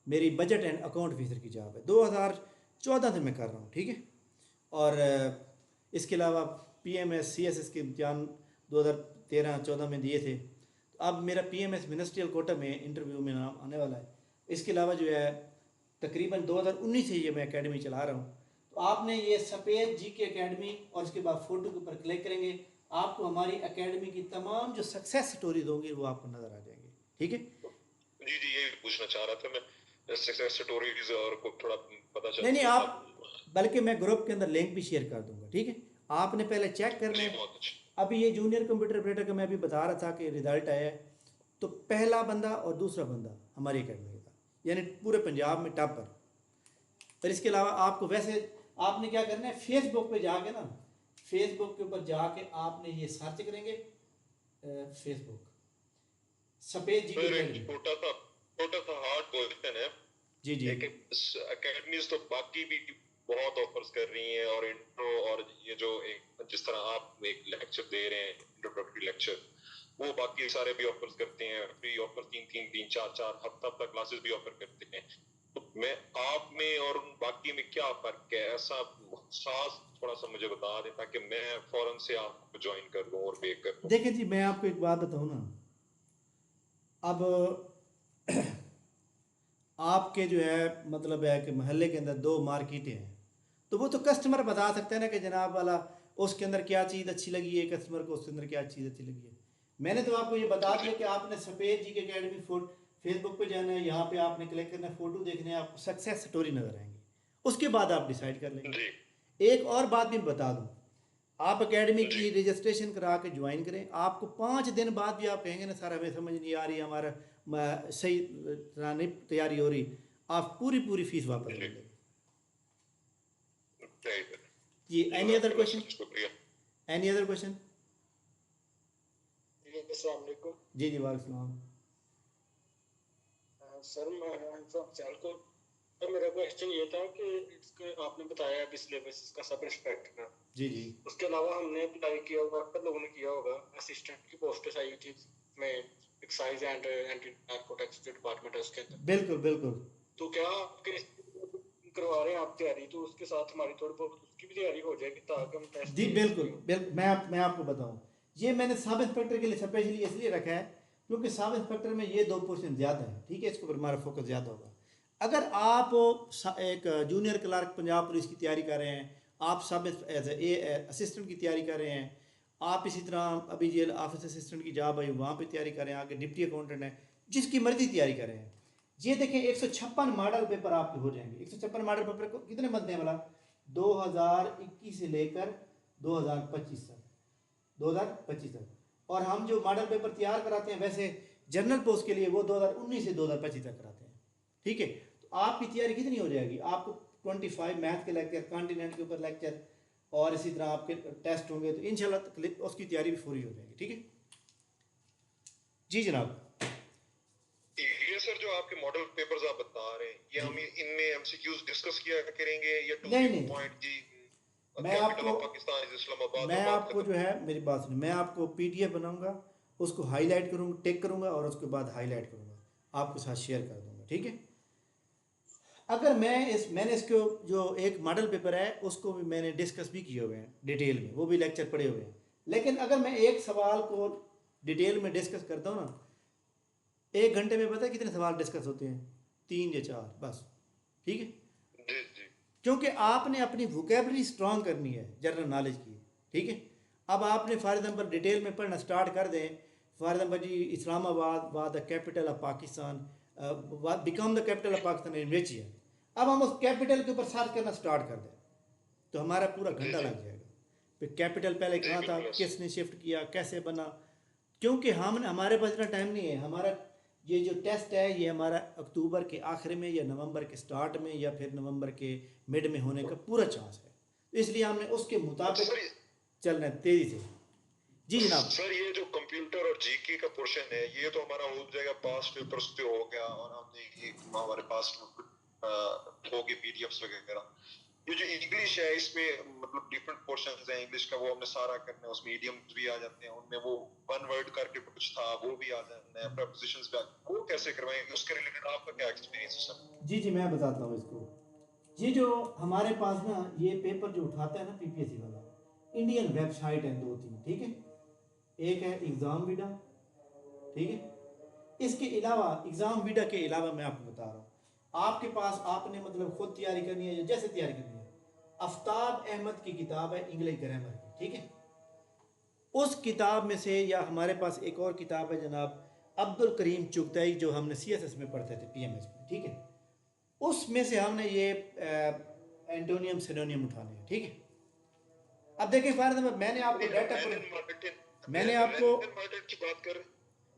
मेरी बजट एंड अकाउंट ऑफिसर की जॉब है, 2014 से मैं कर रहा हूँ। ठीक है, और इसके अलावा PMS CSS के इम्तहान 2013-14 में दिए थे। तो अब मेरा PMS मिनिस्ट्रियल कोटा में इंटरव्यू में नाम आने वाला है। इसके अलावा जो है तकरीबन 2019 से ये मैं एकेडमी चला रहा हूँ। तो आपने ये सफ़ेद जी की एकेडमी, और उसके बाद फ़ोटो के ऊपर क्लिक करेंगे, आपको हमारी एकेडमी की तमाम जो सक्सेस स्टोरीज होंगी वो आपको नज़र आ जाएंगी। ठीक है, जी जी, यही पूछना चाह रहा था मैं, सक्सेस स्टोरीज और को थोड़ा पता नहीं चल नहीं, जाता। आप, बल्कि मैं ग्रुप के अंदर लिंक भी शेयर कर दूंगा। ठीक है, आपने पहले चेक करना जी है। बहुत अच्छा। अभी ये जूनियर कंप्यूटर ऑपरेटर का मैं अभी बता रहा था कि रिजल्ट आया है, तो पहला बंदा और दूसरा बंदा हमारी एकेडमी का, यानी पूरे पंजाब में टॉप पर। और इसके अलावा आपको वैसे, आपने क्या करना है, फेसबुक पे जाके ना, फेसबुक के ऊपर जाके आपने ये सर्च करेंगे, फेसबुक सफेद जी की फिर एक अकेडमी। छोटा सा हार्ड क्वेश्चन है। जी जी, एक एकेडमीज तो बाकी भी बहुत ऑफर्स कर रही हैं, और इंट्रो और ये जो एक जिस तरह आप एक लेक्चर दे रहे हैं, इंट्रोडक्टरी लेक्चर, वो बाकी सारे भी ऑफर्स करते हैं। फ्री ऑफर 3-3 3 4 4 हफ्ता हफ्ता क्लासेस भी ऑफर करते हैं। तो मैं आप में और उन बाकी में क्या फर्क है, ऐसा खास थोड़ा सा मुझे बता दें ताकि मैं फौरन से आपको ज्वाइन कर लूं और पे कर लूं। देखिए जी, मैं आपको एक बात बताऊँ ना, अब आपके जो है मतलब है कि मोहल्ले के अंदर दो मार्केटें हैं, तो वो तो कस्टमर बता सकते हैं ना कि जनाब वाला उसके अंदर क्या चीज़ अच्छी लगी है, कस्टमर को उसके अंदर क्या चीज़ अच्छी लगी है। मैंने तो आपको ये बता दिया कि आपने सफ़ेद जी की अकेडमी फेसबुक पे जाना है, यहाँ पे आपने क्लिक करना है, फ़ोटो देखने हैं, आपको सक्सेस स्टोरी नज़र आएंगी, उसके बाद आप डिसाइड कर लेंगे। जी एक और बात भी बता दूँ, आप एकेडमी जी की रजिस्ट्रेशन करा के ज्वाइन करें, आपको 5 दिन बाद भी आप कहेंगे ना सर हमें समझ नहीं आ रही, हमारा सही तरह नहीं तैयारी हो रही, आप पूरी पूरी फीस वापस ले जी, लेंगे। राइट। जी, एनी अदर जज़ाकल्लाह क्वेश्चन? सर, शुक्रिया। Any other question? जी अस्सलाम वालेकुम। जी जी, वालेकुम। सर मैं फ्रॉम सियालकोट। तो मेरा क्वेश्चन ये था कि इसके आपने बताया अभी सिलेबस इसका सब इंस्पेक्टर का, जी जी, उसके अलावा हमने अप्लाई किया होगा, सब लोगों ने किया होगा, असिस्टेंट की पोस्ट आई थी में एक्साइज एंड एंटी नारकोटिक्स जो डिपार्टमेंट है उसके अंदर। बिल्कुल बिल्कुल। तो क्या आपके करवा रहे हैं आप तैयारी, तो उसके साथ हमारी थोड़ी बहुत उसकी भी तैयारी हो जाएगी ताकि हम टेस्ट जी दे बिल्कुल सकें। बिल्कुल, मैं आपको बताऊं, ये मैंने सब इंस्पेक्टर के लिए स्पेशली इसलिए रखा है क्योंकि सब इंस्पेक्टर में ये 2 पोर्शन ज़्यादा है, ठीक है, इसके ऊपर हमारा फोकस ज़्यादा होगा। अगर आप एक जूनियर क्लर्क पंजाब पुलिस की तैयारी कर रहे हैं, आप सब एज ए असिस्टेंट की तैयारी कर रहे हैं, आप इसी तरह अभी जेल ऑफिस असिस्टेंट की जॉब आई वहाँ पे तैयारी कर रहे हैं, आगे डिप्टी अकाउंटेंट है, जिसकी मर्जी तैयारी कर रहे हैं, ये देखें 156 मॉडल पेपर आपके हो जाएंगे। 156 मॉडल पेपर को कितने बनते हैं भला? 2021 से लेकर 2025 तक, 2025 तक। और हम जो मॉडल पेपर तैयार कराते हैं वैसे जनरल पोस्ट के लिए वो 2019 से 2025 तक कराते हैं, ठीक है। तो आपकी तैयारी कितनी हो जाएगी? आपको 25 मैथ के लेक्चर, कॉन्टिनेंट के ऊपर लेक्चर और इसी तरह आपके टेस्ट होंगे, तो इंशाल्लाह उसकी तैयारी भी पूरी हो जाएगी, ठीक है जी जनाब। ये सर जो आपके मॉडल पेपर्स आप बता रहे हैं, ये हम इनमें एमसीक्यूज डिस्कस किया करेंगे या टू नहीं, पॉइंट जी मैं आपको पाकिस्तान इस्लामाबाद मैं आपको जो है, मेरी बात सुनिए, मैं आपको पीडीएफ बनाऊंगा, उसको हाईलाइट करूंगा, टेक करूंगा और उसके बाद हाईलाइट करूंगा, आपके साथ शेयर कर दूंगा, ठीक है। अगर मैंने इसको जो एक मॉडल पेपर है उसको भी मैंने डिस्कस भी किए हुए हैं डिटेल में, वो भी लेक्चर पढ़े हुए हैं, लेकिन अगर मैं एक सवाल को डिटेल में डिस्कस करता हूँ ना, 1 घंटे में पता है कितने सवाल डिस्कस होते हैं? 3 या 4 बस, ठीक है। जी जी क्योंकि आपने अपनी वोकेबलरी स्ट्रांग करनी है जनरल नॉलेज की, ठीक है। अब आपने फॉर एग्जांपल डिटेल में पढ़ना स्टार्ट कर दें, फॉर एग्जांपल जी Islamabad was the capital of Pakistan, become the capital of Pakistan in which year. अब हम उस कैपिटल के ऊपर सर्च करना स्टार्ट कर दें तो हमारा पूरा घंटा लग जाएगा। फिर कैपिटल पहले कहाँ था, किसने शिफ्ट किया, कैसे बना, क्योंकि हमारे पास इतना टाइम नहीं है। हमारा ये जो टेस्ट है ये हमारा अक्टूबर के आखिर में या नवंबर के स्टार्ट में या फिर नवंबर के मिड में होने का पूरा चांस है, तो इसलिए हमने उसके मुताबिक चलना है तेज़ी से। जी जनाब। सर ये जो कंप्यूटर और जीके का पोर्शन है ये तो हमारा हो जाएगा, पास्ट पेपर्स पे हो गया और हमने ये हमारे पास होगी पीडीएफ्स वगैरह। ये जो इंग्लिश है इसमें मतलब डिफरेंट पोर्शंस हैं इंग्लिश का, वो हमने सारा करना है, उसमें इडियम्स भी आ जाते हैं, उनमें वो वन वर्ड करके कुछ था वो भी आ जाना है, प्रीपोजिशंस भी वो कैसे करवाएंगे, उसके रिलेटेड आपका क्या एक्सपीरियंस है सर? जी जी मैं बताता हूँ इसको। ये जो हमारे पास ना ये पेपर जो उठाता है ना पीपीएससी वाला, इंडियन वेबसाइट है 2-3, ठीक है। एक है एग्ज़ाम विडा, ठीक है। इसके अलावा एग्ज़ाम विडा के अलावा मैं आपको बता रहा हूँ, आपके पास आपने मतलब खुद तैयारी करनी है या जैसे तैयारी करनी है, आफ्ताब अहमद की किताब है इंग्लिश ग्रामर की, ठीक है। उस किताब में से, या हमारे पास एक और किताब है जनाब अब्दुल करीम चुगताई जो हमने सीएसएस में पढ़ते थे पीएमएस में, ठीक है। उसमें से हमने ये एंटोनियम सिनोनियम उठाने हैं, ठीक है। अब देखिए फॉर एग्जाम्पल मैंने आपको डाटा मैंने आपको की बात कर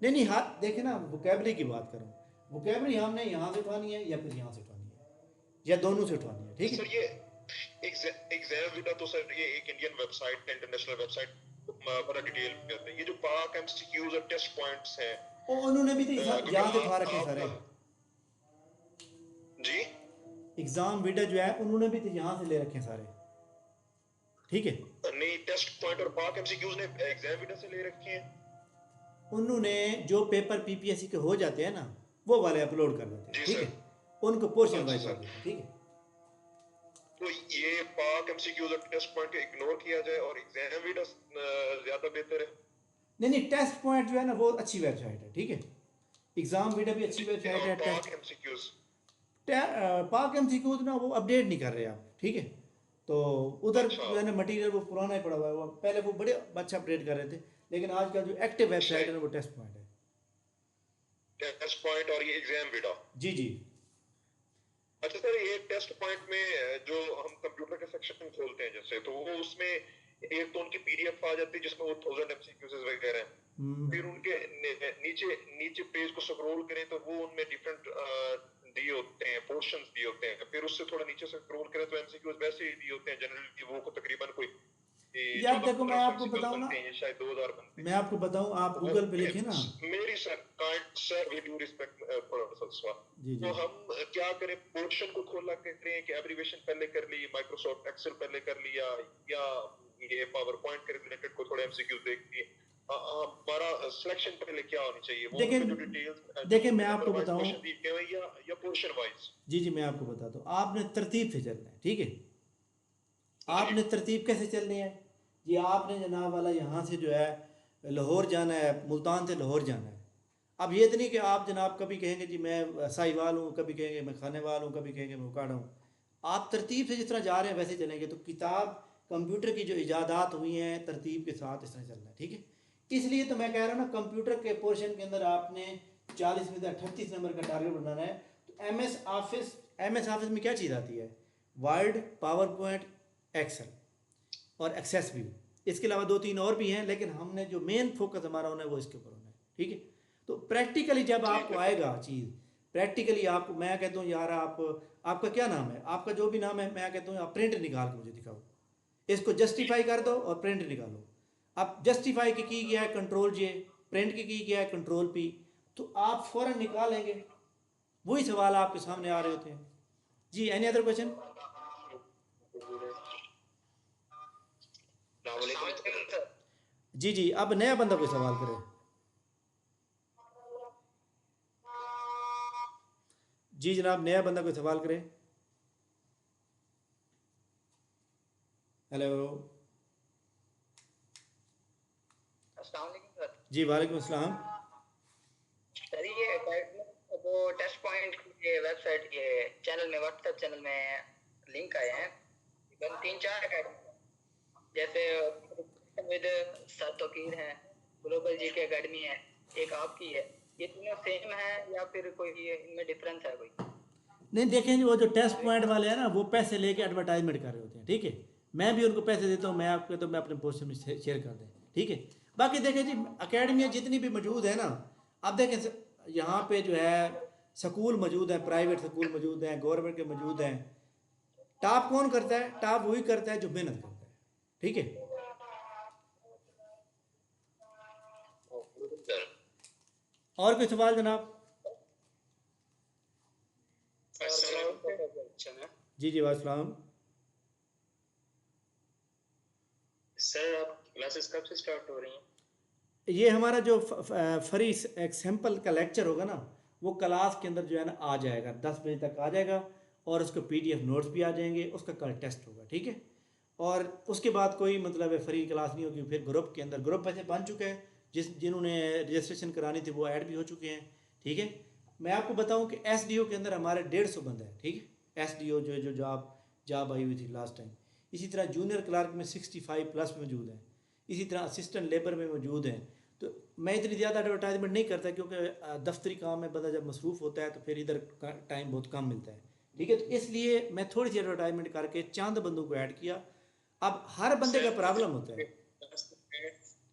नहीं हाँ देखे ना, वोकेबलरी की बात करूँ, वोकेबलरी हमने यहाँ से उठानी है या फिर यहाँ से उठानी है या दोनों से उठानी है, ठीक है। सर ये एग्जाम विदा तो सर ये एक इंडियन वेबसाइट, इंटरनेशनल वेबसाइट बड़ा डिटेल में होता है। ये जो पाक एमसीक्यूज और टेस्ट पॉइंट्स हैं उन्होंने भी तो यहाँ से उठा रखे सारे जी। एग्जाम विडा जो है उन्होंने भी तो यहाँ से ले रखे सारे, ठीक है। नहीं, टेस्ट पॉइंट और पाक एमसीक्यूज ने एग्जाम विडा से ले रखे हैं। उन्होंने जो पेपर पीपीएससी के हो जाते हैं ना वो वाले अपलोड कर देते हैं, ठीक है, उनको पोर्शन वाइज कर देते हैं, ठीक है। तो ये पाक एमसीक्यूज और टेस्ट पॉइंट इग्नोर किया जाए और एग्जाम विडा ज्यादा बेहतर है? नहीं टेस्ट पॉइंट जो है ना वो अच्छी वेबसाइट है, ठीक है। एग्जाम विडा भी अच्छी वेबसाइट है। पाक एमसीक्यूज पाक एमसीक्यूज ना वो अपडेट नहीं कर रहे आप, ठीक है। तो उधर जो है ना मटीरियल वो पुराना ही पड़ा हुआ है, वो पहले वो बड़े अच्छा अपडेट कर रहे थे, लेकिन आजकल जो एक्टिव वेबसाइट है ना वो टेस्ट पॉइंट है। टेस्ट पॉइंट और ये एग्जाम विडा। जी जी। अच्छा सर, ये टेस्ट पॉइंट में जो हम कंप्यूटर के सेक्शन खोलते हैं जैसे, तो वो उसमें एक तो उनकी पीडीएफ आ जाती है जिसमें वो 1000 एमसीक्यूज वगैरह हैं, फिर उनके नीचे नीचे पेज को स्क्रॉल करें तो वो उनमें डिफरेंट दिए होते हैं, पोर्शंस दिए होते हैं, फिर उससे थोड़ा नीचे से स्क्रॉल करें तो एमसीक्यूज वैसे ही दिए होते हैं जनरली, वो को तकरीबन कोई यार देखो मैं आपको बताऊं ना, शायद 2000 बनते हैं। मैं आपको बताऊं, आप गूगल पे लिखे ना, मेरी सर विद ड्यू रिस्पेक्ट तो हम क्या करें, पोर्शन को खोला करें कि एब्रिविएशन पहले कर ली, माइक्रोसॉफ्ट एक्सेल पहले कर लिया, या ये पावर पॉइंट के रिलेटेड को थोड़ा एमसीक्यू देख लिए, हमारा सिलेक्शन पहले क्या होनी चाहिए, वो जो डिटेल्स देखिए मैं आपको बताऊं या पोर्शन वाइज। जी जी मैं आपको बताता हूँ, आपने तरतीब से चलना है, ठीक है। आपने तरतीब कैसे चलनी है जी, आपने जनाब वाला यहाँ से जो है लाहौर जाना है, मुल्तान से लाहौर जाना है, अब ये तो नहीं कि आप जनाब कभी कहेंगे जी मैं साहिवाल हूँ, कभी कहेंगे मैं खाने वाल हूँ, कभी कहेंगे मैं उकाड़ा हूँ। आप तरतीब से जिस तरह जा रहे हैं वैसे चलेंगे तो किताब कंप्यूटर की जो इजादात हुई हैं तरतीब के साथ इस तरह चलना है, ठीक है। इसलिए तो मैं कह रहा हूँ ना, कंप्यूटर के पोर्शन के अंदर आपने 40 में से 38 नंबर का टारगेट बनाना है। तो एम एस ऑफिस में क्या चीज़ आती है? वर्ड, पावर पॉइंट, एक्सेल और एक्सेस व्यू। इसके अलावा दो तीन और भी हैं, लेकिन हमने जो मेन फोकस हमारा होना है वो इसके ऊपर होना है, ठीक है। तो प्रैक्टिकली जब आपको आएगा चीज़, प्रैक्टिकली आपको मैं कहता हूँ यार आप, आपका क्या नाम है, आपका जो भी नाम है, मैं कहता हूँ आप प्रिंट निकाल के मुझे दिखाओ, इसको जस्टिफाई कर दो और प्रिंट निकालो। अब जस्टिफाई की गया है कंट्रोल जे, प्रिंट की गया है कंट्रोल पी, तो आप फ़ौरन निकालेंगे। वही सवाल आपके सामने आ रहे होते हैं जी। Any other question? जी जी, अब नया बंदा कोई सवाल करे। जी जनाब, नया बंदा कोई सवाल करे। हेलो अस्सलाम वालेकुम सर। जी, वालेकुम अस्सलाम। सर ये अकेडमी वो टेस्ट पॉइंट ये वेबसाइट ये चैनल में व्हाट्सएप चैनल में लिंक आए हैं तकरीबन 3-4 अकेडमी, जैसे विद सर तोकीर है, ग्लोबल जी के अकेडमी है, एक आपकी है। ये तीनों सेम है या फिर कोई इनमें डिफरेंस है कोई? नहीं देखें जी, वो जो टेस्ट पॉइंट वाले हैं ना, वो पैसे लेके एडवर्टाइजमेंट कर रहे होते हैं, ठीक है। मैं भी उनको पैसे देता हूँ, मैं आपको तो मैं अपने पोस्ट में शेयर कर दें, ठीक है। बाकी देखें जी, अकेडमियाँ जितनी भी मौजूद है ना, अब देखें यहाँ पे जो है स्कूल मौजूद हैं, प्राइवेट स्कूल मौजूद हैं, गवर्नमेंट के मौजूद हैं। टॉप कौन करता है? टॉप वही करता है जो मेहनत करता है, ठीक है। और कोई सवाल जनाब? जी जी, वालेकुम। सर आप क्लासेस कब से स्टार्ट हो रही हैं? ये हमारा जो फ्री एक सैम्पल का लेक्चर होगा ना, वो क्लास के अंदर जो है ना आ जाएगा, 10 बजे तक आ जाएगा, और उसको पीडीएफ नोट्स भी आ जाएंगे, उसका कल टेस्ट होगा, ठीक है। और उसके बाद कोई मतलब है फ्री क्लास नहीं होगी। फिर ग्रुप के अंदर ग्रुप वैसे बन चुके हैं, जिन्होंने रजिस्ट्रेशन करानी थी वो ऐड भी हो चुके हैं, ठीक है। मैं आपको बताऊं कि एसडीओ के अंदर हमारे 150 बंदे हैं, ठीक है। एसडीओ जो जो जॉब जॉब आई हुई थी लास्ट टाइम। इसी तरह जूनियर क्लार्क में 65 प्लस मौजूद हैं। इसी तरह असिस्टेंट लेबर में मौजूद हैं। तो मैं इतनी ज़्यादा एडवर्टाइजमेंट नहीं करता, क्योंकि दफ्तरी काम में बंदा जब मसरूफ़ होता है तो फिर इधर टाइम बहुत कम मिलता है, ठीक है। तो इसलिए मैं थोड़ी सी एडवर्टाइजमेंट करके चंद बंदों को ऐड किया। अब हर बंदे का प्रॉब्लम होता है।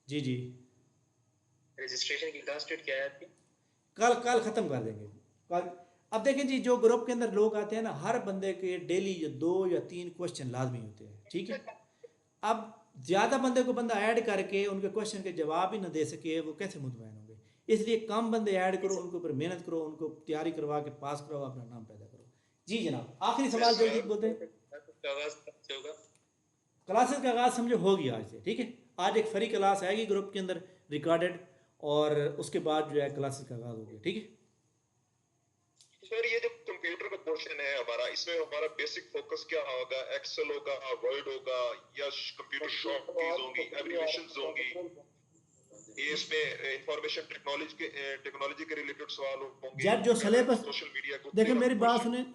जी जी, रजिस्ट्रेशन की लास्ट डेट क्या है आपकी? कल कल ख़त्म कर देंगे कल। अब देखें जी, जो ग्रुप के अंदर लोग आते हैं ना, हर बंदे के डेली 2 या 3 क्वेश्चन लाजमी होते हैं, ठीक है। अब ज़्यादा बंदे को बंदा ऐड करके उनके क्वेश्चन के जवाब ही ना दे सके, वो कैसे मुतमईन होंगे। इसलिए कम बंदे ऐड करो, उनके ऊपर मेहनत करो, उनको तैयारी करवा के पास करो, अपना नाम पैदा करो। जी जनाब, आखिरी सवाल जल्दी बोलते हैं। क्लासेस का आगाज़ समझो हो गया आज से, ठीक है। आज एक फ्री क्लास आएगी ग्रुप के अंदर रिकॉर्डेड, और उसके बाद जो है क्लासेस का आगाज़ हो गया, ठीक है। सर ये जो कंप्यूटर का पोर्शन है हमारा, इसमें हमारा बेसिक फोकस क्या होगा? एक्सेल होगा, वर्ड होगा, या कंप्यूटर शॉप कीज होंगी, एब्रिविएशंस होंगी? ये इसमें इंफॉर्मेशन टेक्नोलॉजी के रिलेटेड सवाल होंगे, जब जो सिलेबस, सोशल मीडिया को देखिए मेरी बात सुने,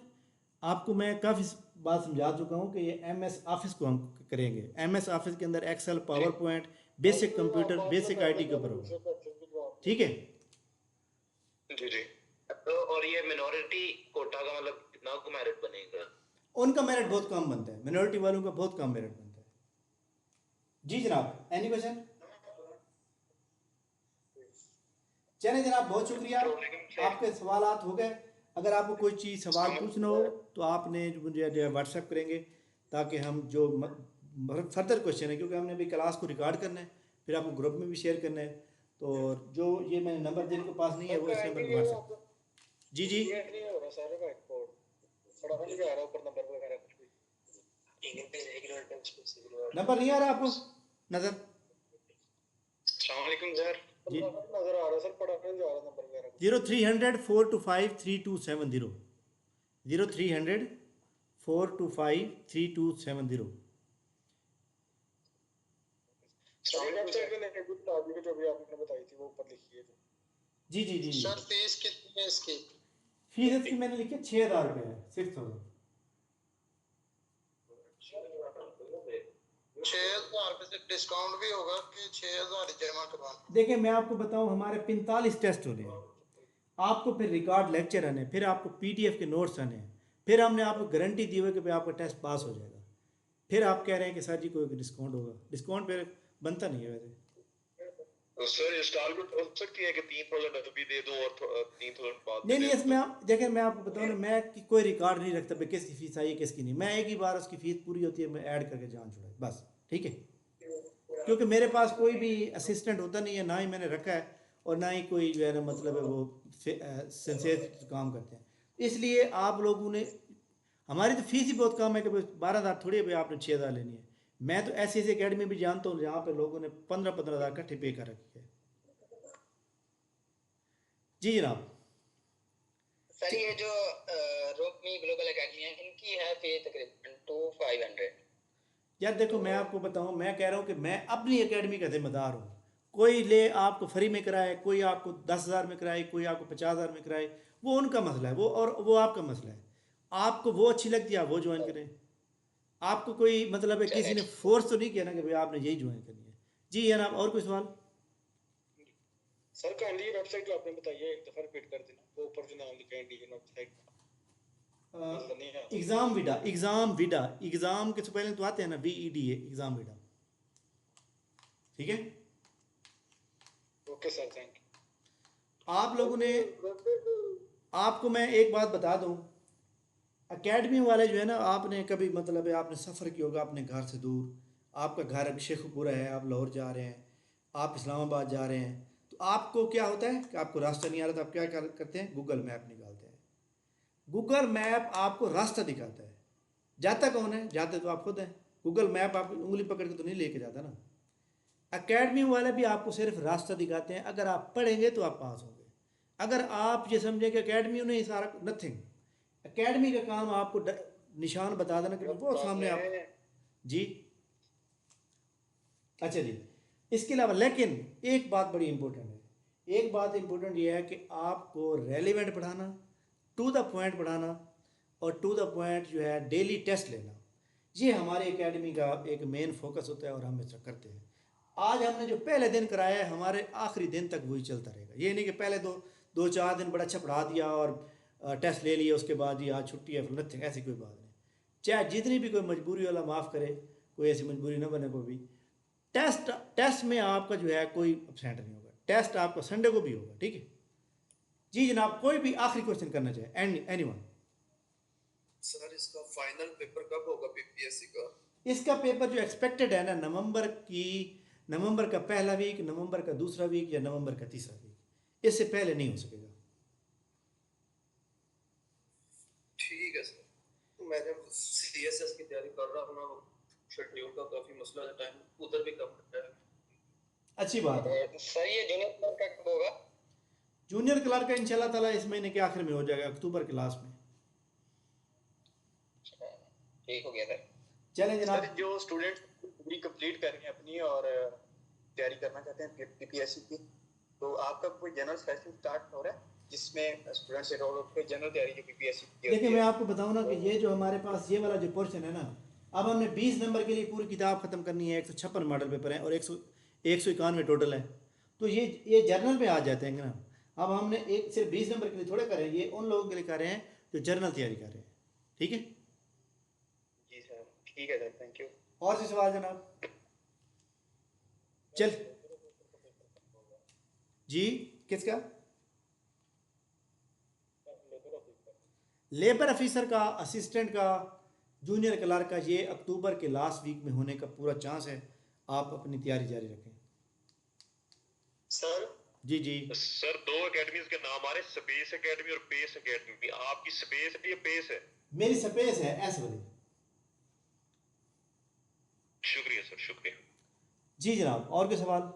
आपको मैं काफ़ी बात समझा चुका हूँ कि ये एमएस ऑफिस को हम करेंगे। एमएस ऑफिस के अंदर Excel, PowerPoint, basic computer, basic IT के ऊपर होगा, ठीक है। जी जी। तो और ये मिनोरिटी कोटा का मतलब कितना को मेरिट बनेगा? उनका मेरिट बहुत कम बनता है, मिनोरिटी वालों का बहुत कम मेरिट बनता है। जी जनाब, एनी क्वेश्चन? चलिए जनाब, बहुत शुक्रिया, आपके सवालात हो गए। अगर आपको कोई चीज़ सवाल पूछना हो तो आपने मुझे जो है व्हाट्सएप करेंगे, ताकि हम जो फर्दर क्वेश्चन है, क्योंकि हमने अभी क्लास को रिकॉर्ड करना है, फिर आपको ग्रुप में भी शेयर करना है। तो जो ये मैंने नंबर जिनके पास नहीं है वो इस नंबर पर व्हाट्सएप। जी जी, नंबर नहीं आ रहा आपको नज़र? अस्सलाम वालेकुम सर। जी, नजर आ रहा सर, पढ़ा नहीं जा रहा नंबर मेरा। 0300-425-3270, 0300-425-3270। वेबसाइट पे लिंक भी बता दी जो भी आपने बताई थी वो ऊपर लिखी है। जी जी जी जी। सर फीस कितनी है इसकी? फीस इसकी मैंने लिखी है 6,000 रुपये है, 6,000। 6,000 रुपये से डिस्काउंट भी होगा कि 6,000 जमा करवाना? देखिए मैं आपको बताऊं, हमारे 45 टेस्ट हो रहे हैं, आपको फिर रिकॉर्ड लेक्चर आने, फिर आपको पीडीएफ के नोट्स आने, फिर हमने आपको गारंटी दी हुई कि भाई आपका टेस्ट पास हो जाएगा, फिर आप कह रहे हैं कि सर जी कोई डिस्काउंट होगा। डिस्काउंट फिर बनता नहीं है वैसे। तो सर इंस्टॉलमेंट हो सकती है कि 3,000 अभी दे दो और 3,000 बाद में नहीं नहीं, दे इसमें दो? आप देखिए मैं आपको बताऊं ना, मैं कोई रिकॉर्ड नहीं रखता भाई किसकी फ़ीस आई है किसकी नहीं, मैं एक ही बार उसकी फ़ीस पूरी होती है मैं ऐड करके जान छुड़ा बस, ठीक है। क्योंकि मेरे पास कोई भी असिस्टेंट होता नहीं है, ना ही मैंने रखा है, और ना ही कोई जो है ना मतलब है वो सिंसियर काम करते हैं। इसलिए आप लोगों ने, हमारी तो फीस ही बहुत कम है कि 12,000 थोड़ी है भाई आपने 6,000 लेनी है। मैं तो ऐसी ऐसी अकेडमी भी जानता हूँ जहाँ पे लोगों ने 15-15,000 इकट्ठे पे कर रखी है। जी जनाब। सर ये जो रोमी ग्लोबल एकेडमी है, इनकी है फीस तकरीबन 2500। यार देखो मैं आपको बताऊँ, मैं कह रहा हूँ कि मैं अपनी एकेडमी का जिम्मेदार हूँ। कोई ले आपको फ्री में कराए, कोई आपको 10,000 में कराए, कोई आपको 50,000 में कराए, वो उनका मसला है, वो और वो आपका मसला है। आपको वो अच्छी लगती है आप वो ज्वाइन करें। आपको कोई मतलब है किसी चले ने फोर्स तो नहीं किया ना कि भाई आपने यही ज्वाइन करनी है। जी जनाब, और कोई सवाल? सर काइंडली ये वेबसाइट जो आपने बताई है एक दफा रिपीट कर देना, वो ऊपर जो नाम लिखा है इंडियन वेबसाइट नजर नहीं आ रहा। एग्ज़ाम विडा, एग्ज़ाम विडा, एग्ज़ाम के स्पेलिंग तो आते हैं ना, VEDA, एग्ज़ाम विडा, ठीक है। ओके सर, थैंक आप लोगों ने, यू। आपको मैं एक बात बता दूं, एकेडमी वाले जो है ना, आपने कभी मतलब है आपने सफ़र किया होगा अपने घर से दूर, आपका घर अभी शेखुपुरा है, आप लाहौर जा रहे हैं, आप इस्लामाबाद जा रहे हैं, तो आपको क्या होता है कि आपको रास्ता नहीं आ रहा, तो आप क्या करते हैं, गूगल मैप निकालते हैं। गूगल मैप आपको रास्ता दिखाता है। जाता कौन है? जाते तो आप खुद हैं। गूगल मैप आपको उंगली पकड़ के तो नहीं लेके जाता ना। एकेडमी वाले भी आपको सिर्फ रास्ता दिखाते हैं, अगर आप पढ़ेंगे तो आप पास होंगे। अगर आप ये समझें कि एकेडमी ने सारा, नथिंग। एकेडमी का काम आपको निशान बता देना कि वो सामने आप। जी अच्छा जी। इसके अलावा लेकिन एक बात बड़ी इंपॉर्टेंट है, एक बात इंपॉर्टेंट ये है कि आपको रेलिवेंट पढ़ाना, टू द पॉइंट पढ़ाना, और टू द पॉइंट जो है डेली टेस्ट लेना, ये हमारे एकेडमी का एक मेन फोकस होता है और हम ऐसा करते हैं। आज हमने जो पहले दिन कराया है, हमारे आखिरी दिन तक वही चलता रहेगा। ये नहीं कि पहले दो दो चार दिन बड़ा अच्छा पढ़ा दिया और टेस्ट ले लिया उसके बाद जी आज छुट्टी है, नथिंग, ऐसी कोई बात नहीं। चाहे जितनी भी कोई मजबूरी वाला माफ़ करे, कोई ऐसी मजबूरी ना बने कोई भी। टेस्ट टेस्ट में आपका जो है कोई अपसेंट नहीं होगा, टेस्ट आपका संडे को भी होगा, ठीक है। जी जनाब, कोई भी आखिरी क्वेश्चन करना चाहे, एनीवन? सर इसका फाइनल पेपर कब होगा पीपीएससी का? इसका पेपर जो एक्सपेक्टेड है ना, नवंबर का पहला वीक, नवंबर का दूसरा वीक, या नवंबर का तीसरा वीक, इससे पहले नहीं हो सकेगा। ठीक है सर, मैंने सीएसएस की तैयारी कर रहा हूँ ना, शेड्यूल का काफी मसला है, टाइम उधर भी कम है। अच्छी बात है। सर ये जूनियर क्लर्क का कब होगा? जूनियर क्लर्क का इंशाल्लाह ताला इस महीने के आखिर में हो जाएगा, अक्टूबर के लास्ट में। ठीक हो गया सर। चलें सर जनाब। जो स्टूडेंट डिग्री कंप्लीट कर रहे हैं अपनी और तैयारी करना चाहते हैं पीपीएससी की, तो आपका कोई जनरल सेशन स्टार्ट हो रहा है जिसमें स्टूडेंट्स एनरोल होकर जनरल तैयारी की पीपीएससी की? देखिए मैं आपको बताऊं ना कि ये जो हमारे पास ये वाला जो पोर्शन है ना, अब हमने 20 नंबर के लिए पूरी किताब ख़त्म करनी है, 156 मॉडल पेपर हैं और 191 टोटल है, तो ये जर्नल पे आ जाते हैं ना। अब हमने एक सिर्फ 20 नंबर के लिए थोड़े कर रहे हैं, ये उन लोगों के लिए कर रहे हैं जो जर्नल तैयारी कर रहे हैं, ठीक है। जी सर, ठीक है सर, थैंक यू। और से सवाल जनाब? चल जी, किसका? लेबर ऑफिसर का, असिस्टेंट का, जूनियर क्लर्क का, ये अक्टूबर के लास्ट वीक में होने का पूरा चांस है। आप अपनी तैयारी जारी रखें। सर जी जी। सर दो एकेडमीज के नाम आ रहे, स्पेस एकेडमी और पेस एकेडमी। आपकी स्पेस है या पेस है? मेरी स्पेस है, एस वाली। शुक्रिया सर, शुक्रिया। जी जनाब, और कोई सवाल?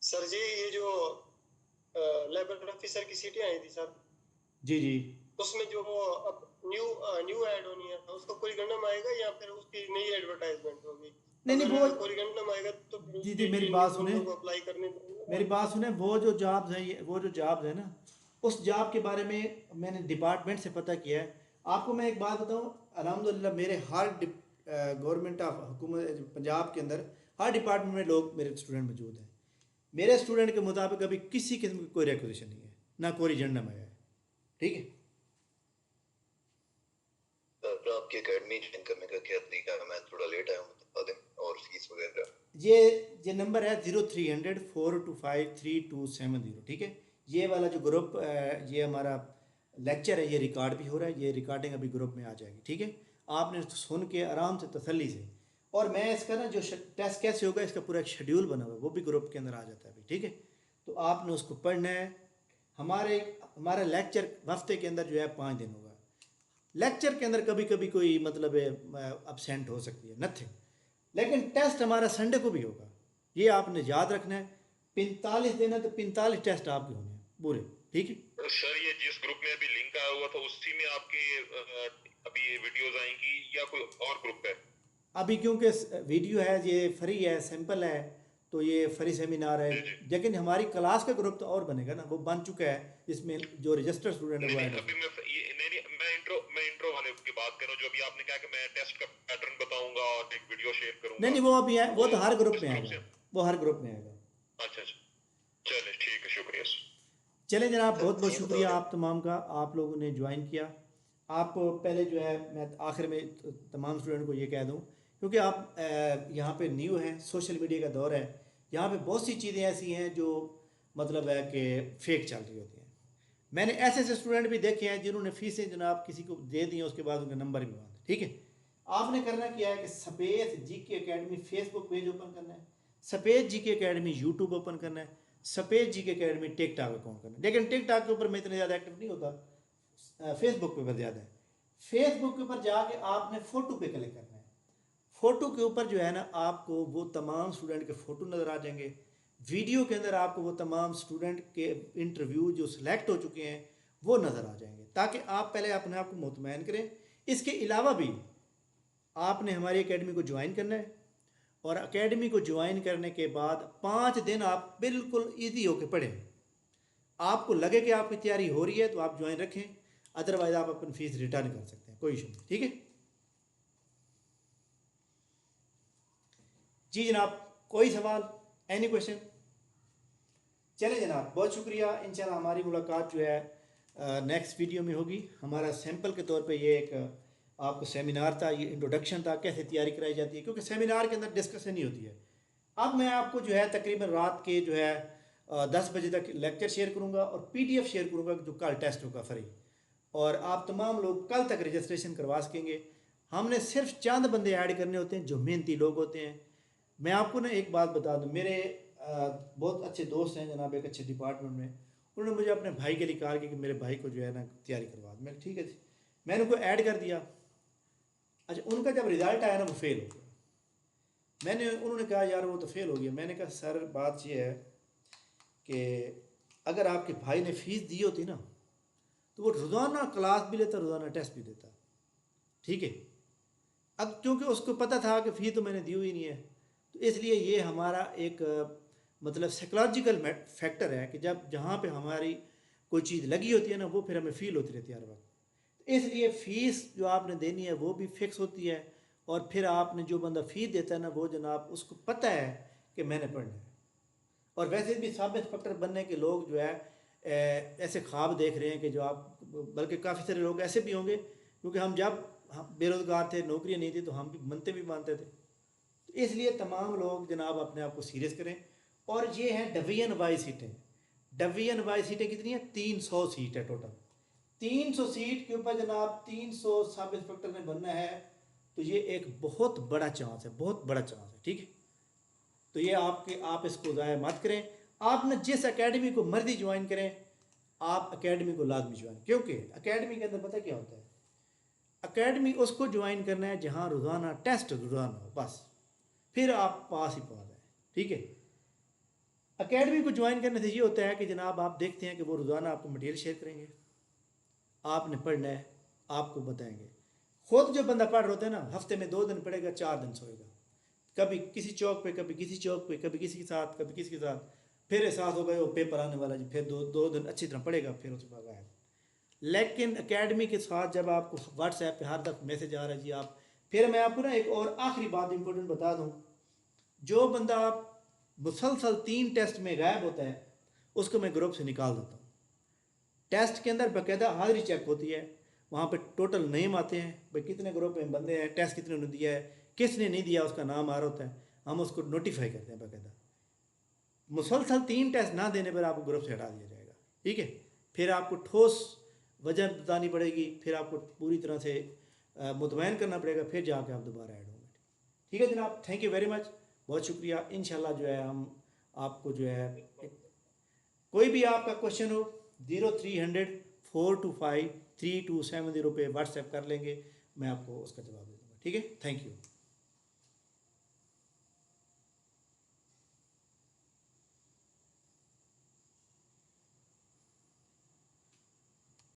सर जी ये जो लेबर ऑफिसर की सीटें आई थी सर, जी जी। उसमें जो वो अब न्यू ऐड होनी है, उसको कोई गणना आएगा या फिर उसकी नई एडवर्टाइजमेंट होगी? नहीं नहीं, वो कोरिएंडम आएगा तो जी मेरी बात सुने, अप्लाई करने देंगे। मेरी बात सुने, वो जो जॉब्स हैं, वो जो जॉब्स है ना, उस जॉब के बारे में मैंने डिपार्टमेंट से पता किया है। आपको मैं एक बात बताऊं, अल्हम्दुलिल्लाह मेरे हर गवर्नमेंट ऑफ हुकूमत पंजाब के अंदर हर डिपार्टमेंट में लोग मेरे स्टूडेंट मौजूद हैं। मेरे स्टूडेंट के मुताबिक अभी किसी किस्म की कोई रिक्वेजिशन नहीं है, ना कोई एजेंडा आया है। ठीक है, तो आपकी एकेडमी ज्वाइन करने का क्या तरीका है? मैं थोड़ा लेट आया हूँ, बता दें, और फीस वगैरह। ये नंबर है 0300-425-3270। ठीक है, ये वाला जो ग्रुप, ये हमारा लेक्चर है, ये रिकॉर्ड भी हो रहा है, ये रिकॉर्डिंग अभी ग्रुप में आ जाएगी। ठीक है, आपने उसको सुन के आराम से तसल्ली से, और मैं इसका ना जो टेस्ट कैसे होगा इसका पूरा एक शेड्यूल बना हुआ है, वो भी ग्रुप के अंदर आ जाता है अभी। ठीक है, तो आपने उसको पढ़ना है। हमारा लेक्चर हफ्ते के अंदर जो है 5 दिन होगा। लेक्चर के अंदर कभी कभी कोई मतलब अपसेंट हो सकती है, नथिंग, लेकिन टेस्ट हमारा संडे को भी होगा, ये आपने याद रखना है। 45 दिन है तो 45 टेस्ट आपके होने हैं पूरे। ठीक है सर, ये जिस ग्रुप में अभी लिंक आया हुआ था उसी में आपके अभी ये वीडियोस आएंगी या कोई और ग्रुप है? अभी क्योंकि वीडियो है, ये फ्री है, सिंपल है, तो ये फ्री सेमिनार है। लेकिन हमारी क्लास का ग्रुप तो और बनेगा ना, वो बन चुका है, जिसमें जो रजिस्टर्ड स्टूडेंट है वो नहीं, ऐड अभी मैं इंट्रो वाले की बात कर रहा हूँ, जो अभी आपने कहा कि मैं टेस्ट का पैटर्न बताऊंगा और एक वीडियो शेयर करूंगा। नहीं, वो अभी है, वो तो हर ग्रुप में इस आएगा, वो हर ग्रुप में आएगा। अच्छा, चले ठीक है, शुक्रिया। चलें जनाब, बहुत बहुत शुक्रिया आप तमाम का, आप लोगों ने ज्वाइन किया। आप पहले जो है, मैं आखिर में तमाम स्टूडेंट को ये कह दूं, क्योंकि आप यहाँ पे न्यू हैं, सोशल मीडिया का दौर है, यहाँ पे बहुत सी चीज़ें ऐसी हैं जो मतलब है कि फ़ेक चल रही होती हैं। मैंने ऐसे स्टूडेंट भी देखे हैं जिन्होंने फ़ीसें जनाब किसी को दे दी हैं, उसके बाद उनका नंबर भी बंद। ठीक है, आपने करना क्या है कि space GK academy Facebook page open करना है, space GK academy YouTube open करना है, space GK academy TikTok account करना है। लेकिन टिकटॉक के ऊपर मैं इतने ज़्यादा एक्टिव नहीं होता, फेसबुक पे ज़्यादा है। फेसबुक के ऊपर जाके आपने फ़ोटो पे क्लिक करना है। फ़ोटो के ऊपर जो है ना, आपको वो तमाम स्टूडेंट के फ़ोटो नज़र आ जाएंगे। वीडियो के अंदर आपको वो तमाम स्टूडेंट के इंटरव्यू जो सिलेक्ट हो चुके हैं वो नज़र आ जाएंगे, ताकि आप पहले अपने आप को मुतमईन करें। इसके अलावा भी आपने हमारी एकेडमी को ज्वाइन करना है, और एकेडमी को ज्वाइन करने के बाद 5 दिन आप बिल्कुल ईजी होकर पढ़ें। आपको लगे कि आपकी तैयारी हो रही है तो आप ज्वाइन रखें, अदरवाइज आप अपनी फ़ीस रिटर्न कर सकते हैं, कोई इशू नहीं। ठीक है जी जनाब, कोई सवाल, एनी क्वेश्चन? चले जनाब, बहुत शुक्रिया। इंशाल्लाह हमारी मुलाकात जो है नेक्स्ट वीडियो में होगी। हमारा सैंपल के तौर पे ये एक आपको सेमिनार था, ये इंट्रोडक्शन था कैसे तैयारी कराई जाती है, क्योंकि सेमिनार के अंदर डिस्कशन ही होती है। अब मैं आपको जो है तकरीबन रात के जो है 10 बजे तक लेक्चर शेयर करूँगा और PDF शेयर करूँगा जो कल टेस्ट होगा फ्री, और आप तमाम लोग कल तक रजिस्ट्रेशन करवा सकेंगे। हमने सिर्फ चंद बंदे ऐड करने होते हैं जो मेहनती लोग होते हैं। मैं आपको ना एक बात बता दूं, मेरे बहुत अच्छे दोस्त हैं जनाब, एक अच्छे डिपार्टमेंट में, उन्होंने मुझे अपने भाई के लिए कहा कि मेरे भाई को जो है ना तैयारी करवा दो। मैं ठीक है जी, मैंने उनको ऐड कर दिया। अच्छा, उनका जब रिज़ल्ट आया ना वो फेल हो गया। उन्होंने कहा यार वो तो फेल हो गया। मैंने कहा सर बात ये है कि अगर आपके भाई ने फ़ीस दी होती ना तो वो रोज़ाना क्लास भी लेता, रोज़ाना टेस्ट भी देता। ठीक है, अब क्योंकि उसको पता था कि फ़ीस तो मैंने दी हुई नहीं है, तो इसलिए ये हमारा एक मतलब साइकोलॉजिकल फैक्टर है कि जब जहाँ पे हमारी कोई चीज़ लगी होती है ना, वो फिर हमें फ़ील होती रहती है हर वक्त। तो इसलिए फ़ीस जो आपने देनी है वो भी फिक्स होती है, और फिर आपने जो बंदा फ़ीस देता है ना, वो जनाब उसको पता है कि मैंने पढ़ना है। और वैसे भी सब इंस्पेक्टर बनने के लोग जो है ऐसे ख्वाब देख रहे हैं कि जो आप, बल्कि काफ़ी सारे लोग ऐसे भी होंगे, क्योंकि हम बेरोज़गार थे, नौकरियाँ नहीं थी, तो हम भी मनते भी मानते थे। तो इसलिए तमाम लोग जनाब अपने आप को सीरियस करें। और ये हैं डिवीजन वाइज सीटें। डिवीजन वाइज सीटें कितनी हैं? 300 सीट है टोटल। 300 सीट के ऊपर जनाब 300 सब इंस्पेक्टर ने बनना है, तो ये एक बहुत बड़ा चांस है, बहुत बड़ा चांस है। ठीक है, तो ये आप इसको ज़ाया मत करें। आपने जिस एकेडमी को मर्जी ज्वाइन करें, आप एकेडमी को लाजमी ज्वाइन, क्योंकि एकेडमी के अंदर पता क्या होता है, एकेडमी उसको ज्वाइन करना है जहाँ रोज़ाना टेस्ट रोज़ाना हो, बस फिर आप पास ही पास हैं। ठीक है, एकेडमी को ज्वाइन करने से ये होता है कि जनाब आप देखते हैं कि वो रोज़ाना आपको मटेरियल शेयर करेंगे, आपने पढ़ना है, आपको बताएंगे। खुद जो बंदा पढ़ रहा होता है ना, हफ्ते में 2 दिन पढ़ेगा, 4 दिन सोएगा, कभी किसी चौक पे, कभी किसी चौक पे, कभी किसी के साथ, कभी किसी के साथ, फिर एहसास होगा वो पेपर आने वाला जी, फिर दो दिन अच्छी तरह पढ़ेगा, फिर उसके बाद गायब। लेकिन एकेडमी के साथ जब आपको व्हाट्सएप पे हर दफ़ा मैसेज आ रहा है जी आप, फिर मैं आपको ना एक और आखिरी बात इंपॉर्टेंट बता दूँ, जो बंदा मुसलसल 3 टेस्ट में गायब होता है उसको मैं ग्रुप से निकाल देता हूँ। टेस्ट के अंदर बाकायदा हाजिरी चेक होती है, वहाँ पे टोटल नेम आते हैं, भाई कितने ग्रुप में बंदे हैं, टेस्ट कितने ने दिया है, किसने नहीं दिया उसका नाम आ रहा होता है, हम उसको नोटिफाई करते हैं बाकायदा। मुसलसल 3 टेस्ट ना देने पर आपको ग्रुप से हटा दिया जाएगा, ठीक है। फिर आपको ठोस वजह बतानी पड़ेगी, फिर आपको पूरी तरह से मुतमैन करना पड़ेगा, फिर जाके आप दोबारा ऐड होंगे। ठीक है जनाब, थैंक यू वेरी मच, बहुत शुक्रिया। इंशाल्लाह जो है हम आपको जो है कोई भी आपका क्वेश्चन हो 0300 425 3270 पे व्हाट्सएप कर लेंगे, मैं आपको उसका जवाब दे दूँगा। ठीक है, थैंक यू।